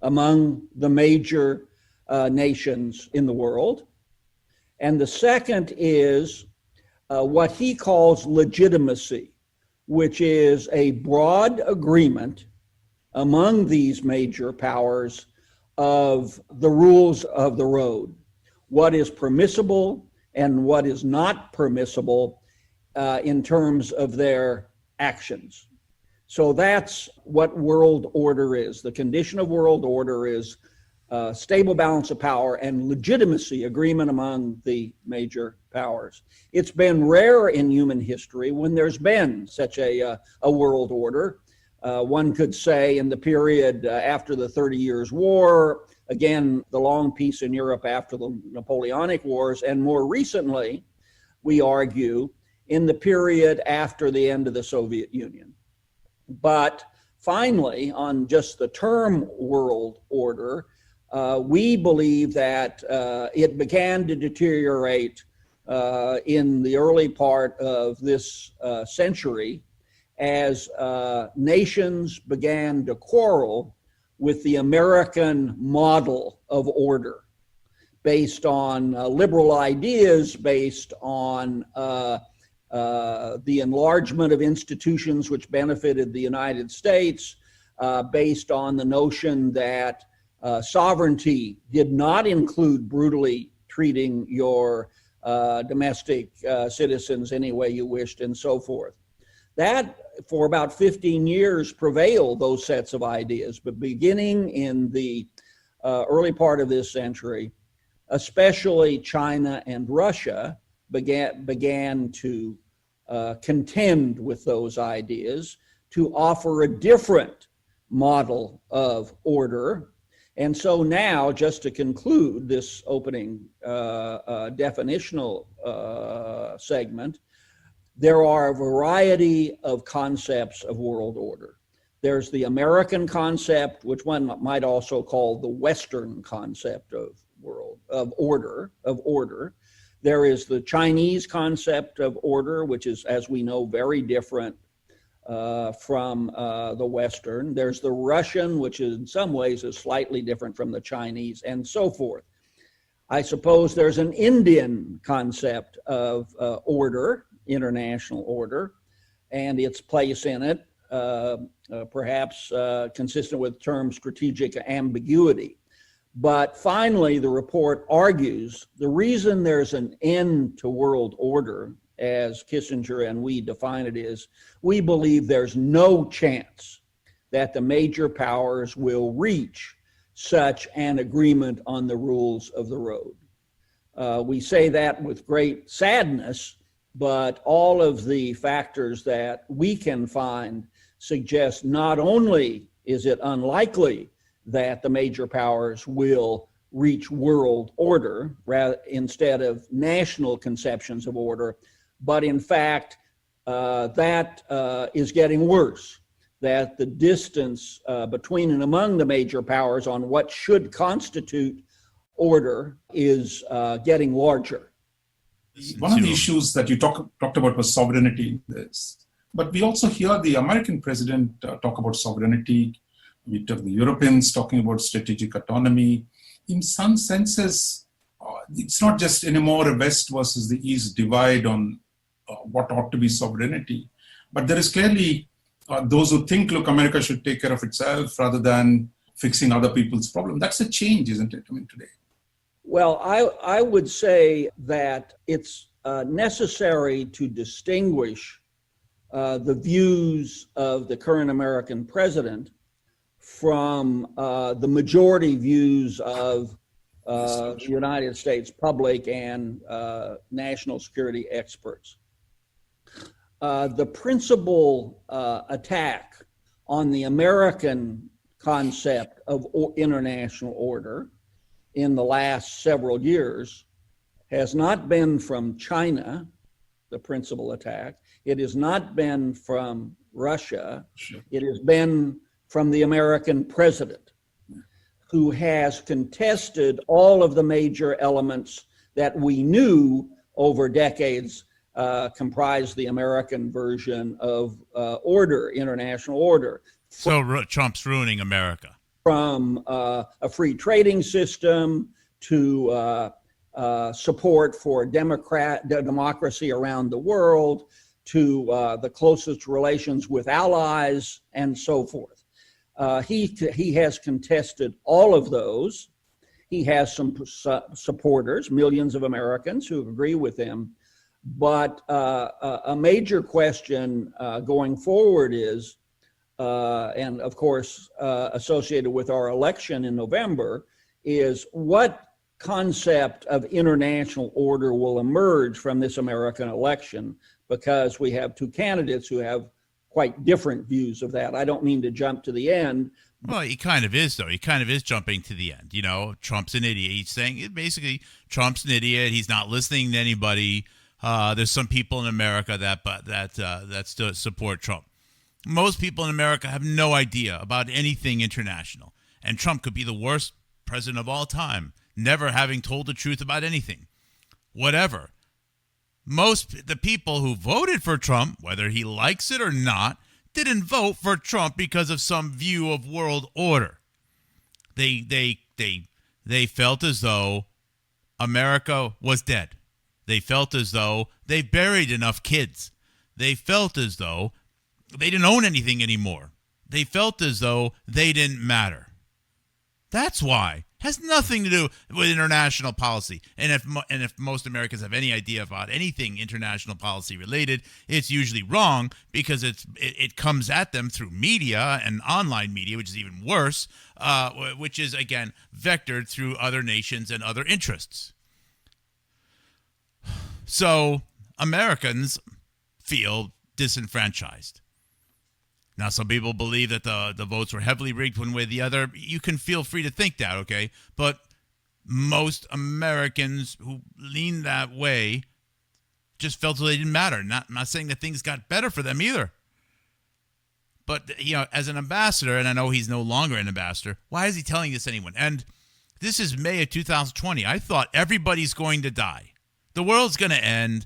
among the major nations in the world. And the second is what he calls legitimacy, which is a broad agreement among these major powers of the rules of the road, what is permissible and what is not permissible in terms of their actions. So that's what world order is. The condition of world order is stable balance of power and legitimacy, agreement among the major powers. It's been rare in human history when there's been such a world order. One could say in the period after the 30 Years' War, again, the long peace in Europe after the Napoleonic Wars, and more recently, we argue, in the period after the end of the Soviet Union. But finally, on just the term world order, we believe that it began to deteriorate in the early part of this century as nations began to quarrel with the American model of order based on liberal ideas, based on the enlargement of institutions which benefited the United States, based on the notion that sovereignty did not include brutally treating your domestic citizens any way you wished, and so forth. That, for about 15 years, prevailed, those sets of ideas. But beginning in the early part of this century, especially China and Russia began to contend with those ideas, to offer a different model of order. And so now, just to conclude this opening definitional segment, there are a variety of concepts of world order. There's the American concept, which one might also call the Western concept of order. There is the Chinese concept of order, which is, as we know, very different from the Western. There's the Russian, which in some ways is slightly different from the Chinese, and so forth. I suppose there's an Indian concept of order, international order, and its place in it, perhaps consistent with the term strategic ambiguity. But finally, the report argues the reason there's an end to world order, as Kissinger and we define it, is we believe there's no chance that the major powers will reach such an agreement on the rules of the road. We say that with great sadness, but all of the factors that we can find suggest not only is it unlikely that the major powers will reach world order instead of national conceptions of order, but in fact, that is getting worse, that the distance between and among the major powers on what should constitute order is getting larger. One of the issues that you talked about was sovereignty in this. But we also hear the American president talk about sovereignty. We have the Europeans talking about strategic autonomy. In some senses, it's not just anymore a West versus the East divide on what ought to be sovereignty. But there is clearly those who think, look, America should take care of itself rather than fixing other people's problems. That's a change, isn't it, today? Well, I would say that it's necessary to distinguish the views of the current American president from the majority views of the United States public and national security experts. The principal attack on the American concept of international order in the last several years has not been from China, the principal attack. It has not been from Russia. It has been from the American president, who has contested all of the major elements that we knew over decades comprise the American version of international order. So Trump's ruining America. From a free trading system to support for democracy around the world, to the closest relations with allies, and so forth. He has contested all of those. He has some supporters, millions of Americans who agree with him. But a major question going forward is, and of course associated with our election in November, is what concept of international order will emerge from this American election, because we have two candidates who have quite different views of that. I don't mean to jump to the end. Well, he kind of is, though. He kind of is jumping to the end. You know, Trump's an idiot. He's saying basically Trump's an idiot. He's not listening to anybody. There's some people in America that still support Trump. Most people in America have no idea about anything international, and Trump could be the worst president of all time, never having told the truth about anything, whatever. The people who voted for Trump, whether he likes it or not, didn't vote for Trump because of some view of world order. They felt as though America was dead. They felt as though they buried enough kids. They felt as though they didn't own anything anymore. They felt as though they didn't matter. That's why. It has nothing to do with international policy. And if most Americans have any idea about anything international policy related, it's usually wrong, because it comes at them through media and online media, which is even worse, which is, again, vectored through other nations and other interests. So Americans feel disenfranchised. Now, some people believe that the votes were heavily rigged one way or the other. You can feel free to think that, okay? But most Americans who lean that way just felt they didn't matter. I'm not saying that things got better for them either. But, you know, as an ambassador, and I know he's no longer an ambassador, why is he telling this to anyone? And this is May of 2020. I thought everybody's going to die. The world's going to end.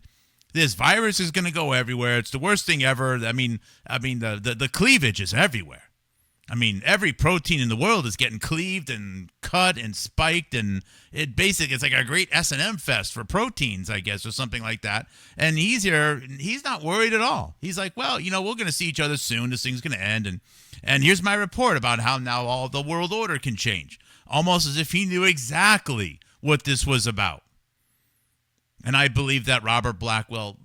This virus is going to go everywhere. It's the worst thing ever. I mean, the cleavage is everywhere. I mean, every protein in the world is getting cleaved and cut and spiked, and it's like a great S&M fest for proteins, I guess, or something like that. And he's here. He's not worried at all. He's like, well, you know, we're going to see each other soon. This thing's going to end. And here's my report about how now all the world order can change, almost as if he knew exactly what this was about. And I believe that Robert Blackwell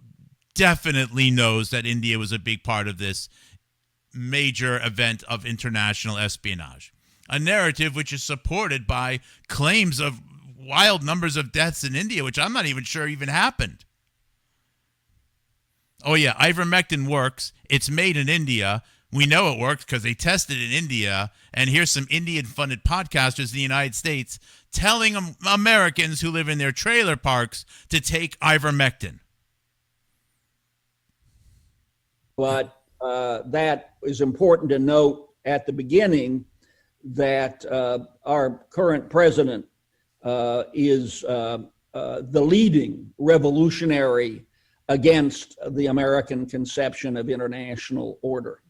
definitely knows that India was a big part of this major event of international espionage. A narrative which is supported by claims of wild numbers of deaths in India, which I'm not even sure even happened. Oh yeah, ivermectin works. It's made in India. We know it works because they tested it in India. And here's some Indian-funded podcasters in the United States telling Americans who live in their trailer parks to take ivermectin. But that is important to note at the beginning, that our current president is the leading revolutionary against the American conception of international order.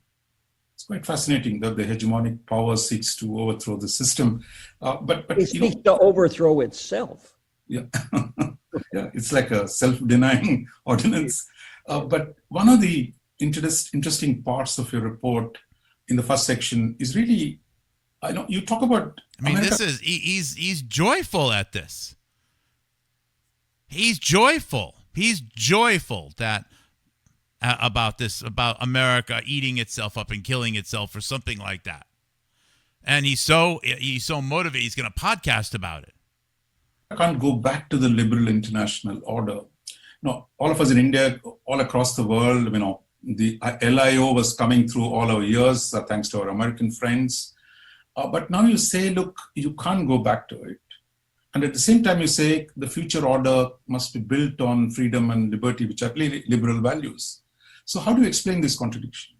It's quite fascinating that the hegemonic power seeks to overthrow the system, but it seeks to overthrow itself. Yeah, yeah, it's like a self-denying ordinance. But one of the interesting parts of your report in the first section is really, I know you talk about. I mean, America. He's joyful at this. He's joyful. He's joyful that. About America eating itself up and killing itself or something like that. And he's so motivated, he's going to podcast about it. I can't go back to the liberal international order. No, all of us in India, all across the world, you know, the LIO was coming through all our years, thanks to our American friends. But now you say, look, you can't go back to it. And at the same time, you say the future order must be built on freedom and liberty, which are clearly liberal values. So how do you explain this contradiction?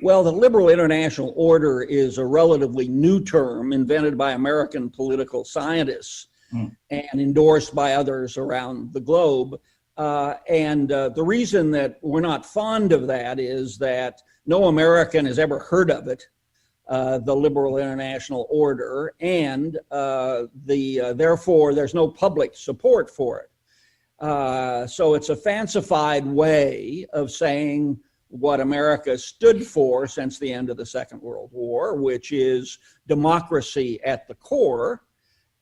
Well, the liberal international order is a relatively new term invented by American political scientists and endorsed by others around the globe. The reason that we're not fond of that is that no American has ever heard of it, the liberal international order, and therefore there's no public support for it. So it's a fancified way of saying what America stood for since the end of the Second World War, which is democracy at the core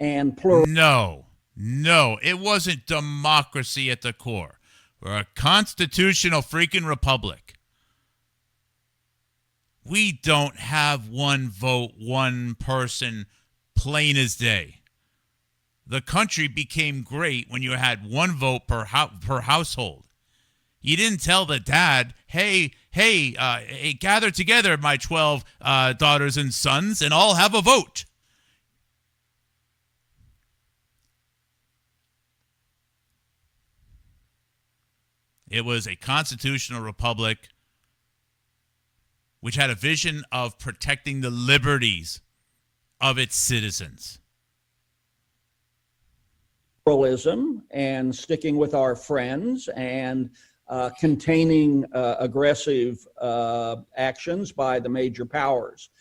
and plural. No, it wasn't democracy at the core. We're a constitutional freaking republic. We don't have one vote, one person, plain as day. The country became great when you had one vote per household. You didn't tell the dad, hey, gather together, my 12 daughters and sons, and all have a vote. It was a constitutional republic which had a vision of protecting the liberties of its citizens. Pluralism and sticking with our friends and containing aggressive actions by the major powers.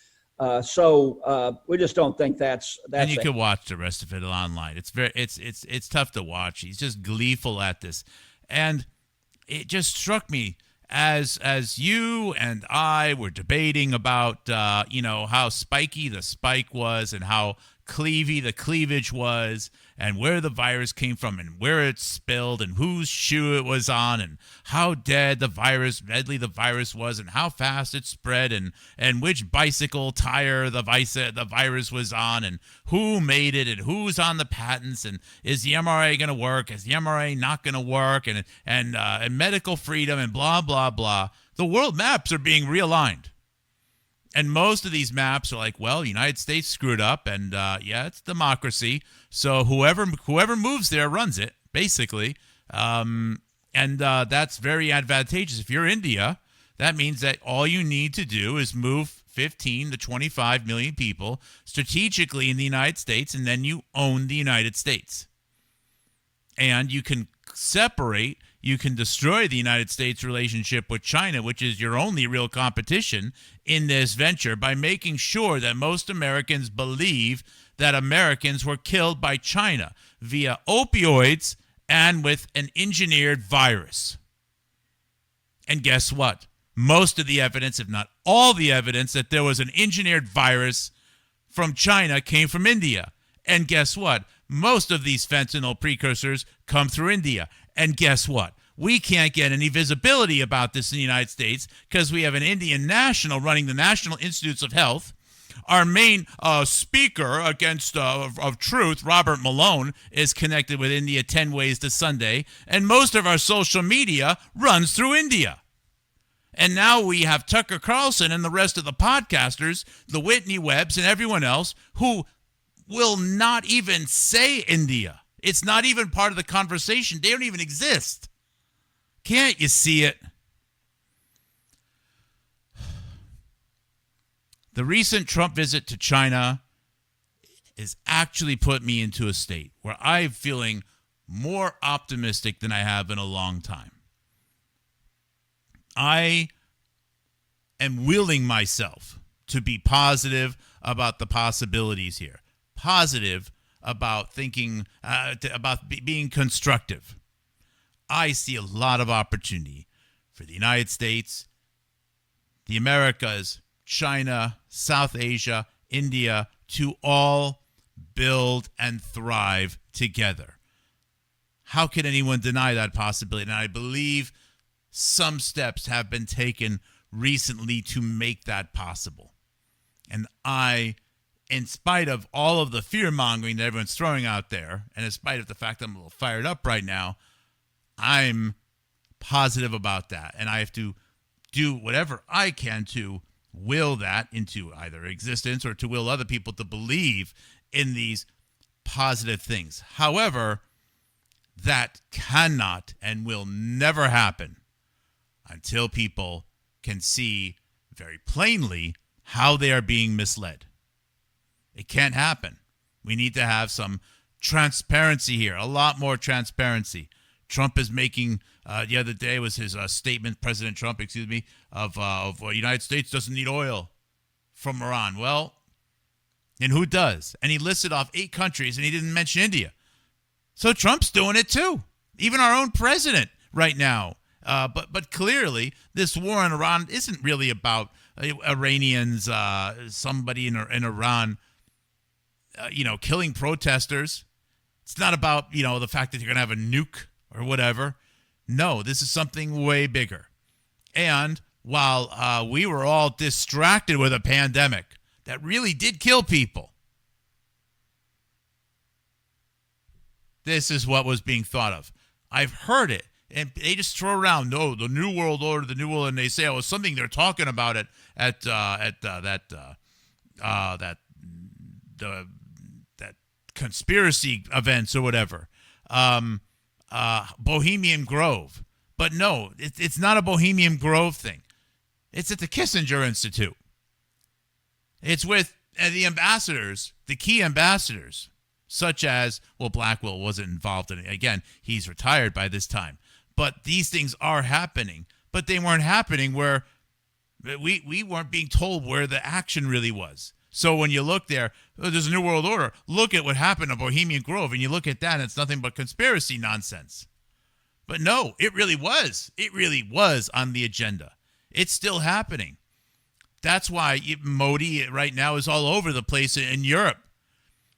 So we just don't think that's. And you can watch the rest of it online. It's tough to watch. He's just gleeful at this, and it just struck me as you and I were debating about how spiky the spike was and how cleavy the cleavage was and where the virus came from and where it spilled and whose shoe it was on and how deadly the virus was and how fast it spread and which bicycle tire the virus was on and who made it and who's on the patents and is the mRNA going to work? Is the mRNA not going to work? And medical freedom and blah, blah, blah. The world maps are being realigned. And most of these maps are like, well, the United States screwed up, and it's democracy, so whoever moves there runs it, basically. That's very advantageous. If you're India, that means that all you need to do is move 15 to 25 million people strategically in the United States, and then you own the United States. And you can you can destroy the United States' relationship with China, which is your only real competition in this venture, by making sure that most Americans believe that Americans were killed by China via opioids and with an engineered virus. And guess what? Most of the evidence, if not all the evidence, that there was an engineered virus from China came from India. And guess what? Most of these fentanyl precursors come through India. And guess what? We can't get any visibility about this in the United States because we have an Indian national running the National Institutes of Health. Our main speaker against of truth, Robert Malone, is connected with India 10 ways to Sunday. And most of our social media runs through India. And now we have Tucker Carlson and the rest of the podcasters, the Whitney Webbs and everyone else who will not even say India. It's not even part of the conversation. They don't even exist. Can't you see it? The recent Trump visit to China has actually put me into a state where I'm feeling more optimistic than I have in a long time. I am willing myself to be positive about the possibilities here. Positive about thinking, about being constructive. I see a lot of opportunity for the United States, the Americas, China, South Asia, India, to all build and thrive together. How can anyone deny that possibility? And I believe some steps have been taken recently to make that possible. And in spite of all of the fear-mongering that everyone's throwing out there, and in spite of the fact that I'm a little fired up right now, I'm positive about that. And I have to do whatever I can to will that into either existence or to will other people to believe in these positive things. However, that cannot and will never happen until people can see very plainly how they are being misled. It can't happen. We need to have some transparency here, a lot more transparency. Trump is making, the other day was his statement, President Trump, of United States doesn't need oil from Iran. Well, and who does? And he listed off 8 countries, and he didn't mention India. So Trump's doing it too. Even our own president right now. But clearly, this war in Iran isn't really about Iranians, somebody in Iran, killing protesters. It's not about, the fact that you're going to have a nuke or whatever. No, this is something way bigger. And while we were all distracted with a pandemic that really did kill people, this is what was being thought of. I've heard it, and they just throw around, no, the New World Order, and they say it was something they're talking about at that conspiracy events or whatever, Bohemian Grove. But no, it's not a Bohemian Grove thing. It's at the Kissinger Institute. It's with the ambassadors, the key ambassadors, such as, Blackwell wasn't involved in it. Again, he's retired by this time. But these things are happening. But they weren't happening where we weren't being told where the action really was. So when you look there, there's a New World Order. Look at what happened at Bohemian Grove, and you look at that, and it's nothing but conspiracy nonsense. But no, it really was. It really was on the agenda. It's still happening. That's why Modi right now is all over the place in Europe.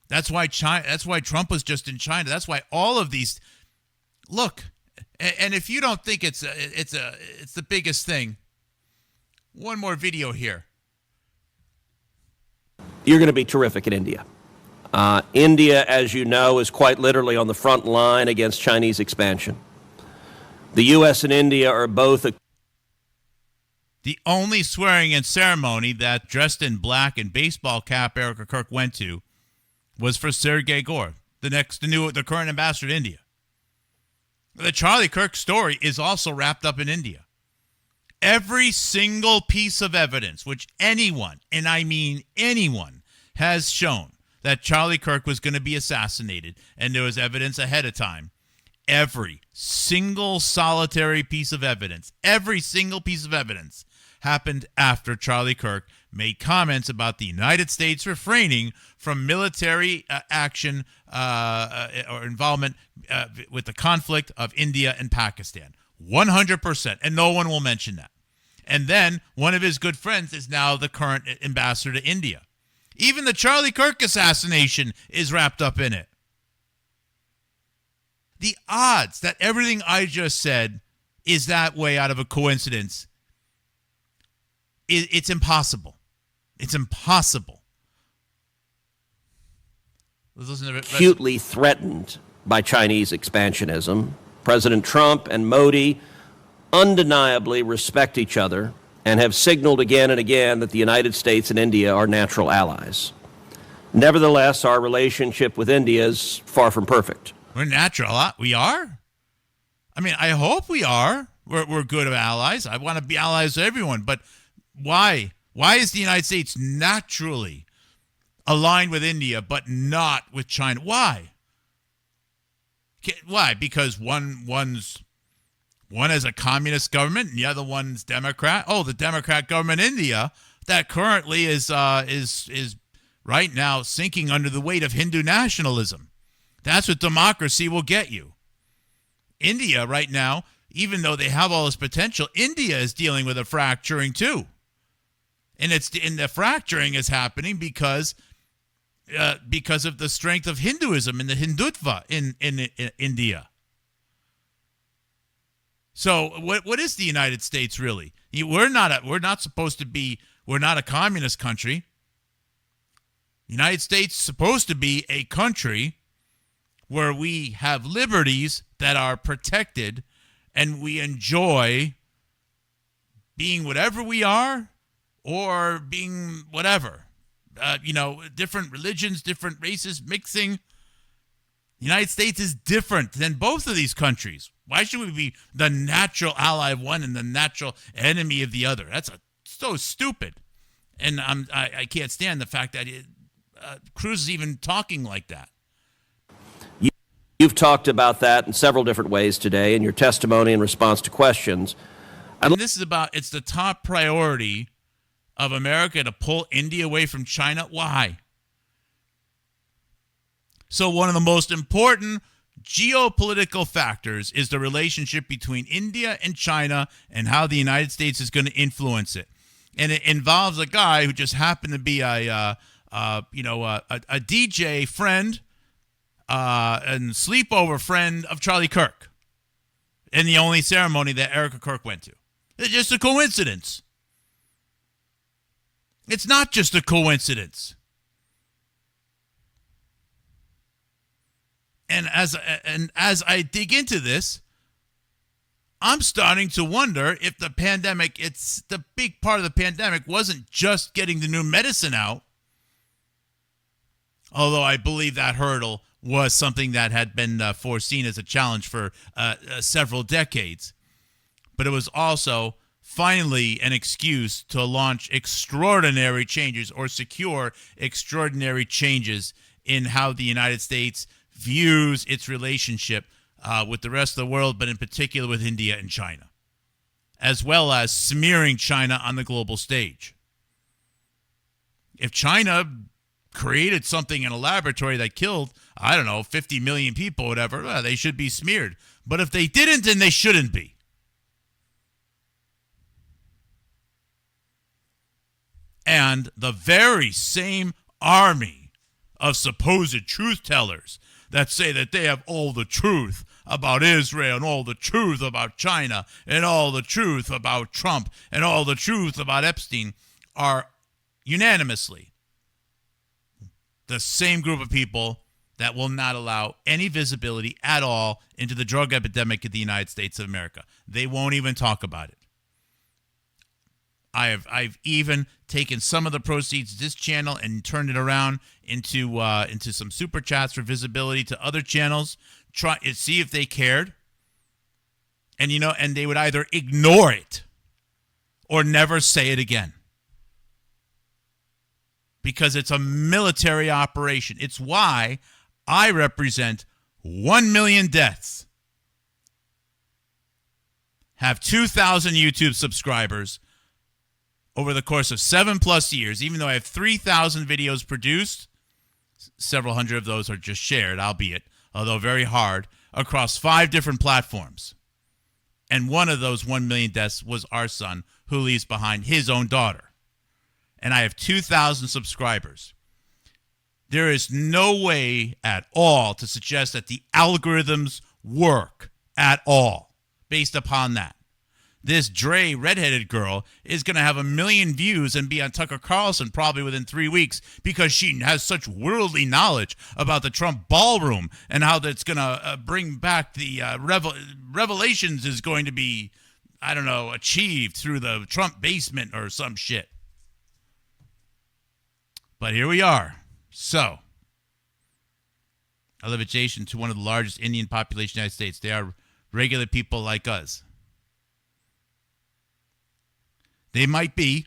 That's why China. That's why Trump was just in China. That's why all of these. Look, and if you don't think it's the biggest thing, one more video here. You're going to be terrific in India. India, as you know, is quite literally on the front line against Chinese expansion. The U.S. and India are both the only swearing-in ceremony that dressed in black and baseball cap Erica Kirk went to was for Sergei Gore, the current ambassador to India. The Charlie Kirk story is also wrapped up in India. Every single piece of evidence, which anyone, and I mean anyone, has shown that Charlie Kirk was going to be assassinated, and there was evidence ahead of time. Every single solitary piece of evidence, happened after Charlie Kirk made comments about the United States refraining from military action or involvement with the conflict of India and Pakistan. 100%, and no one will mention that. And then one of his good friends is now the current ambassador to India. Even the Charlie Kirk assassination is wrapped up in it. The odds that everything I just said is that way out of a coincidence, it's impossible. It's impossible. Let's listen to it. Acutely threatened by Chinese expansionism. President Trump and Modi undeniably respect each other and have signaled again and again that the United States and India are natural allies. Nevertheless, our relationship with India is far from perfect. We're natural. We are? I mean, I hope we are. We're good allies. I want to be allies with everyone. But why? Why is the United States naturally aligned with India but not with China? Why? Why? Because one has a communist government and the other one's Democrat. Oh, the Democrat government in India that currently is right now sinking under the weight of Hindu nationalism. That's what democracy will get you. India right now, even though they have all this potential, India is dealing with a fracturing too. And the fracturing is happening because of the strength of Hinduism and the Hindutva in India. So what is the United States really? We're not a communist country. The United States is supposed to be a country where we have liberties that are protected and we enjoy being whatever we are or being whatever. Different religions, different races mixing. The United States is different than both of these countries. Why should we be the natural ally of one and the natural enemy of the other? That's a so stupid. And I can't stand the fact that Cruz is even talking like that. You've talked about that in several different ways today in your testimony in response to questions. And this is about, it's the top priority of America to pull India away from China. Why? So one of the most important geopolitical factors is the relationship between India and China and how the United States is going to influence it. And it involves a guy who just happened to be a DJ friend and sleepover friend of Charlie Kirk in the only ceremony that Erica Kirk went to. It's just a coincidence. It's not just a coincidence. And as I dig into this, I'm starting to wonder if the pandemic, it's the big part of the pandemic wasn't just getting the new medicine out, although I believe that hurdle was something that had been foreseen as a challenge for several decades. But it was also finally an excuse to launch extraordinary changes or secure extraordinary changes in how the United States views its relationship with the rest of the world, but in particular with India and China, as well as smearing China on the global stage. If China created something in a laboratory that killed, 50 million people, whatever, well, they should be smeared. But if they didn't, then they shouldn't be. And the very same army of supposed truth tellers that say that they have all the truth about Israel and all the truth about China and all the truth about Trump and all the truth about Epstein are unanimously the same group of people that will not allow any visibility at all into the drug epidemic in the United States of America. They won't even talk about it. I've even taken some of the proceeds of this channel and turned it around into some super chats for visibility to other channels. Try and see if they cared. And and they would either ignore it or never say it again. Because it's a military operation. It's why I represent 1 million deaths, have 2,000 YouTube subscribers over the course of 7+ years, even though I have 3,000 videos produced. Several hundred of those are just shared, albeit, although very hard, across 5 different platforms. And one of those 1 million deaths was our son, who leaves behind his own daughter. And I have 2,000 subscribers. There is no way at all to suggest that the algorithms work at all based upon that. This Dre redheaded girl is going to have 1 million views and be on Tucker Carlson probably within 3 weeks because she has such worldly knowledge about the Trump ballroom and how that's going to bring back the revelations is going to be, achieved through the Trump basement or some shit. But here we are. So, I live adjacent to one of the largest Indian populations in the United States. They are regular people like us. They might be,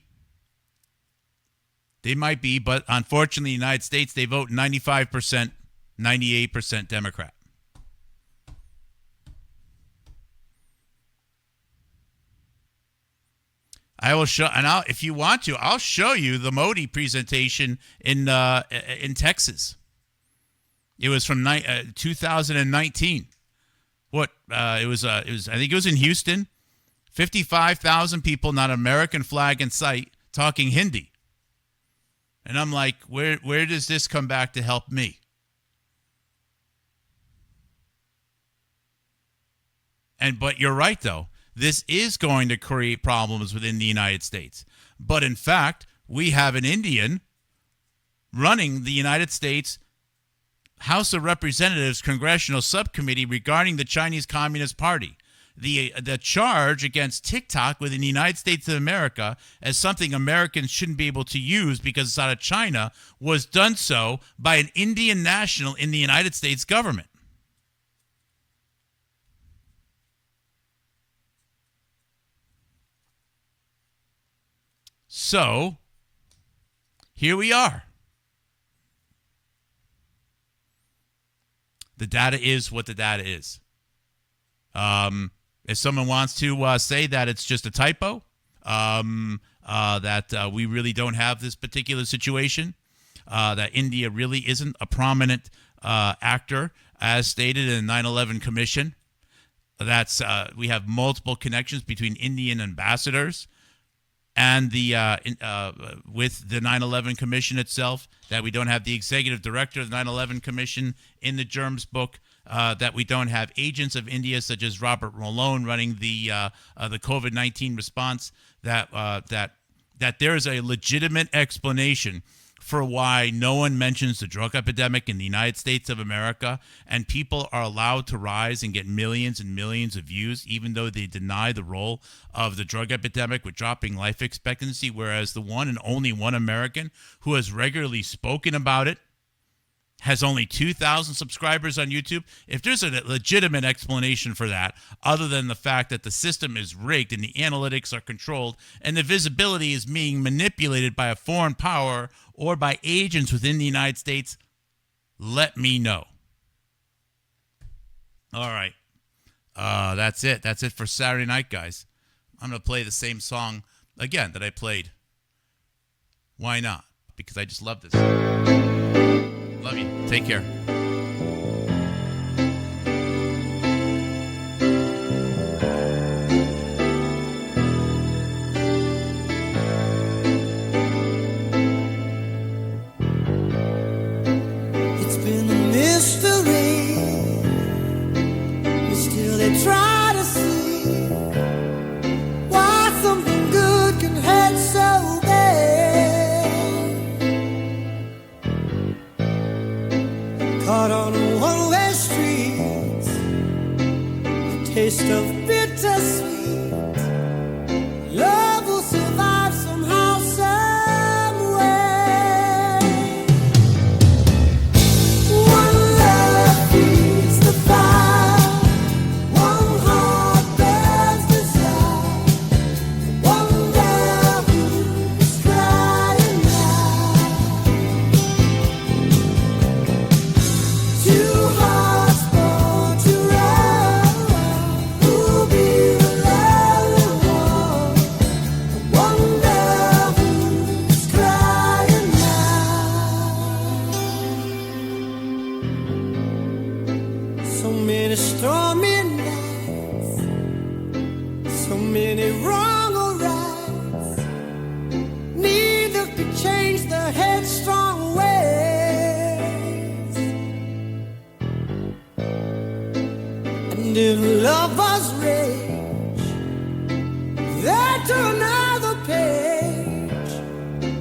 but unfortunately, in the United States, they vote 95%, 98% Democrat. I will show, and if you want to, I'll show you the Modi presentation in Texas. It was from 2019. It was. I think it was in Houston. 55,000 people, not American flag in sight, talking Hindi. And I'm like, where does this come back to help me? But you're right, though. This is going to create problems within the United States. But in fact, we have an Indian running the United States House of Representatives Congressional Subcommittee regarding the Chinese Communist Party. The charge against TikTok within the United States of America as something Americans shouldn't be able to use because it's out of China was done so by an Indian national in the United States government. So, here we are. The data is what the data is. If someone wants to say that it's just a typo, that we really don't have this particular situation, that India really isn't a prominent actor, as stated in the 9/11 Commission, that's we have multiple connections between Indian ambassadors and the with the 9/11 Commission itself, that we don't have the executive director of the 9/11 Commission in the Germs book, that we don't have agents of India such as Robert Malone running the COVID-19 response, that there is a legitimate explanation for why no one mentions the drug epidemic in the United States of America, and people are allowed to rise and get millions and millions of views, even though they deny the role of the drug epidemic with dropping life expectancy, whereas the one and only one American who has regularly spoken about it has only 2,000 subscribers on YouTube. If there's a legitimate explanation for that, other than the fact that the system is rigged and the analytics are controlled and the visibility is being manipulated by a foreign power or by agents within the United States, let me know. All right. That's it. That's it for Saturday night, guys. I'm going to play the same song again that I played. Why not? Because I just love this. Love you. Take care. It's been a mystery, but still they try to see why something good can hurt so bad. Caught on a one-way street, a taste of bittersweet. Love will survive somehow, some way. One love feeds the fire, one heart burns desire, one love who's crying now. Two hearts born to run, who'll be the lonely one? One love who's crying now. So many stormy nights, so many wrong or rights. Neither could change the headstrong ways. And if lovers rage, they turn another page.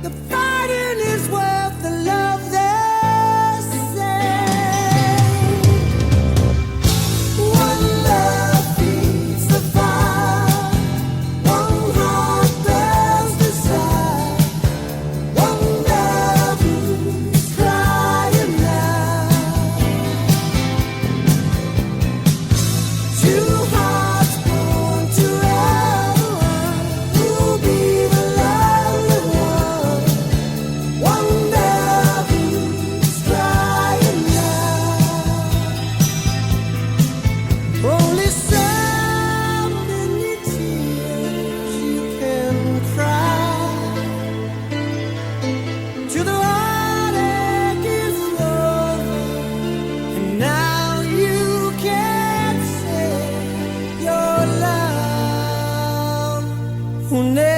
The fighting is worth the love they say. One love feeds the fire, one heart burns desire, one love who's crying now. Two hearts born to run, who'll be the lonely one? One love who's crying now. Only so many tears you can cry till the heartache is over, and now you can say your love will never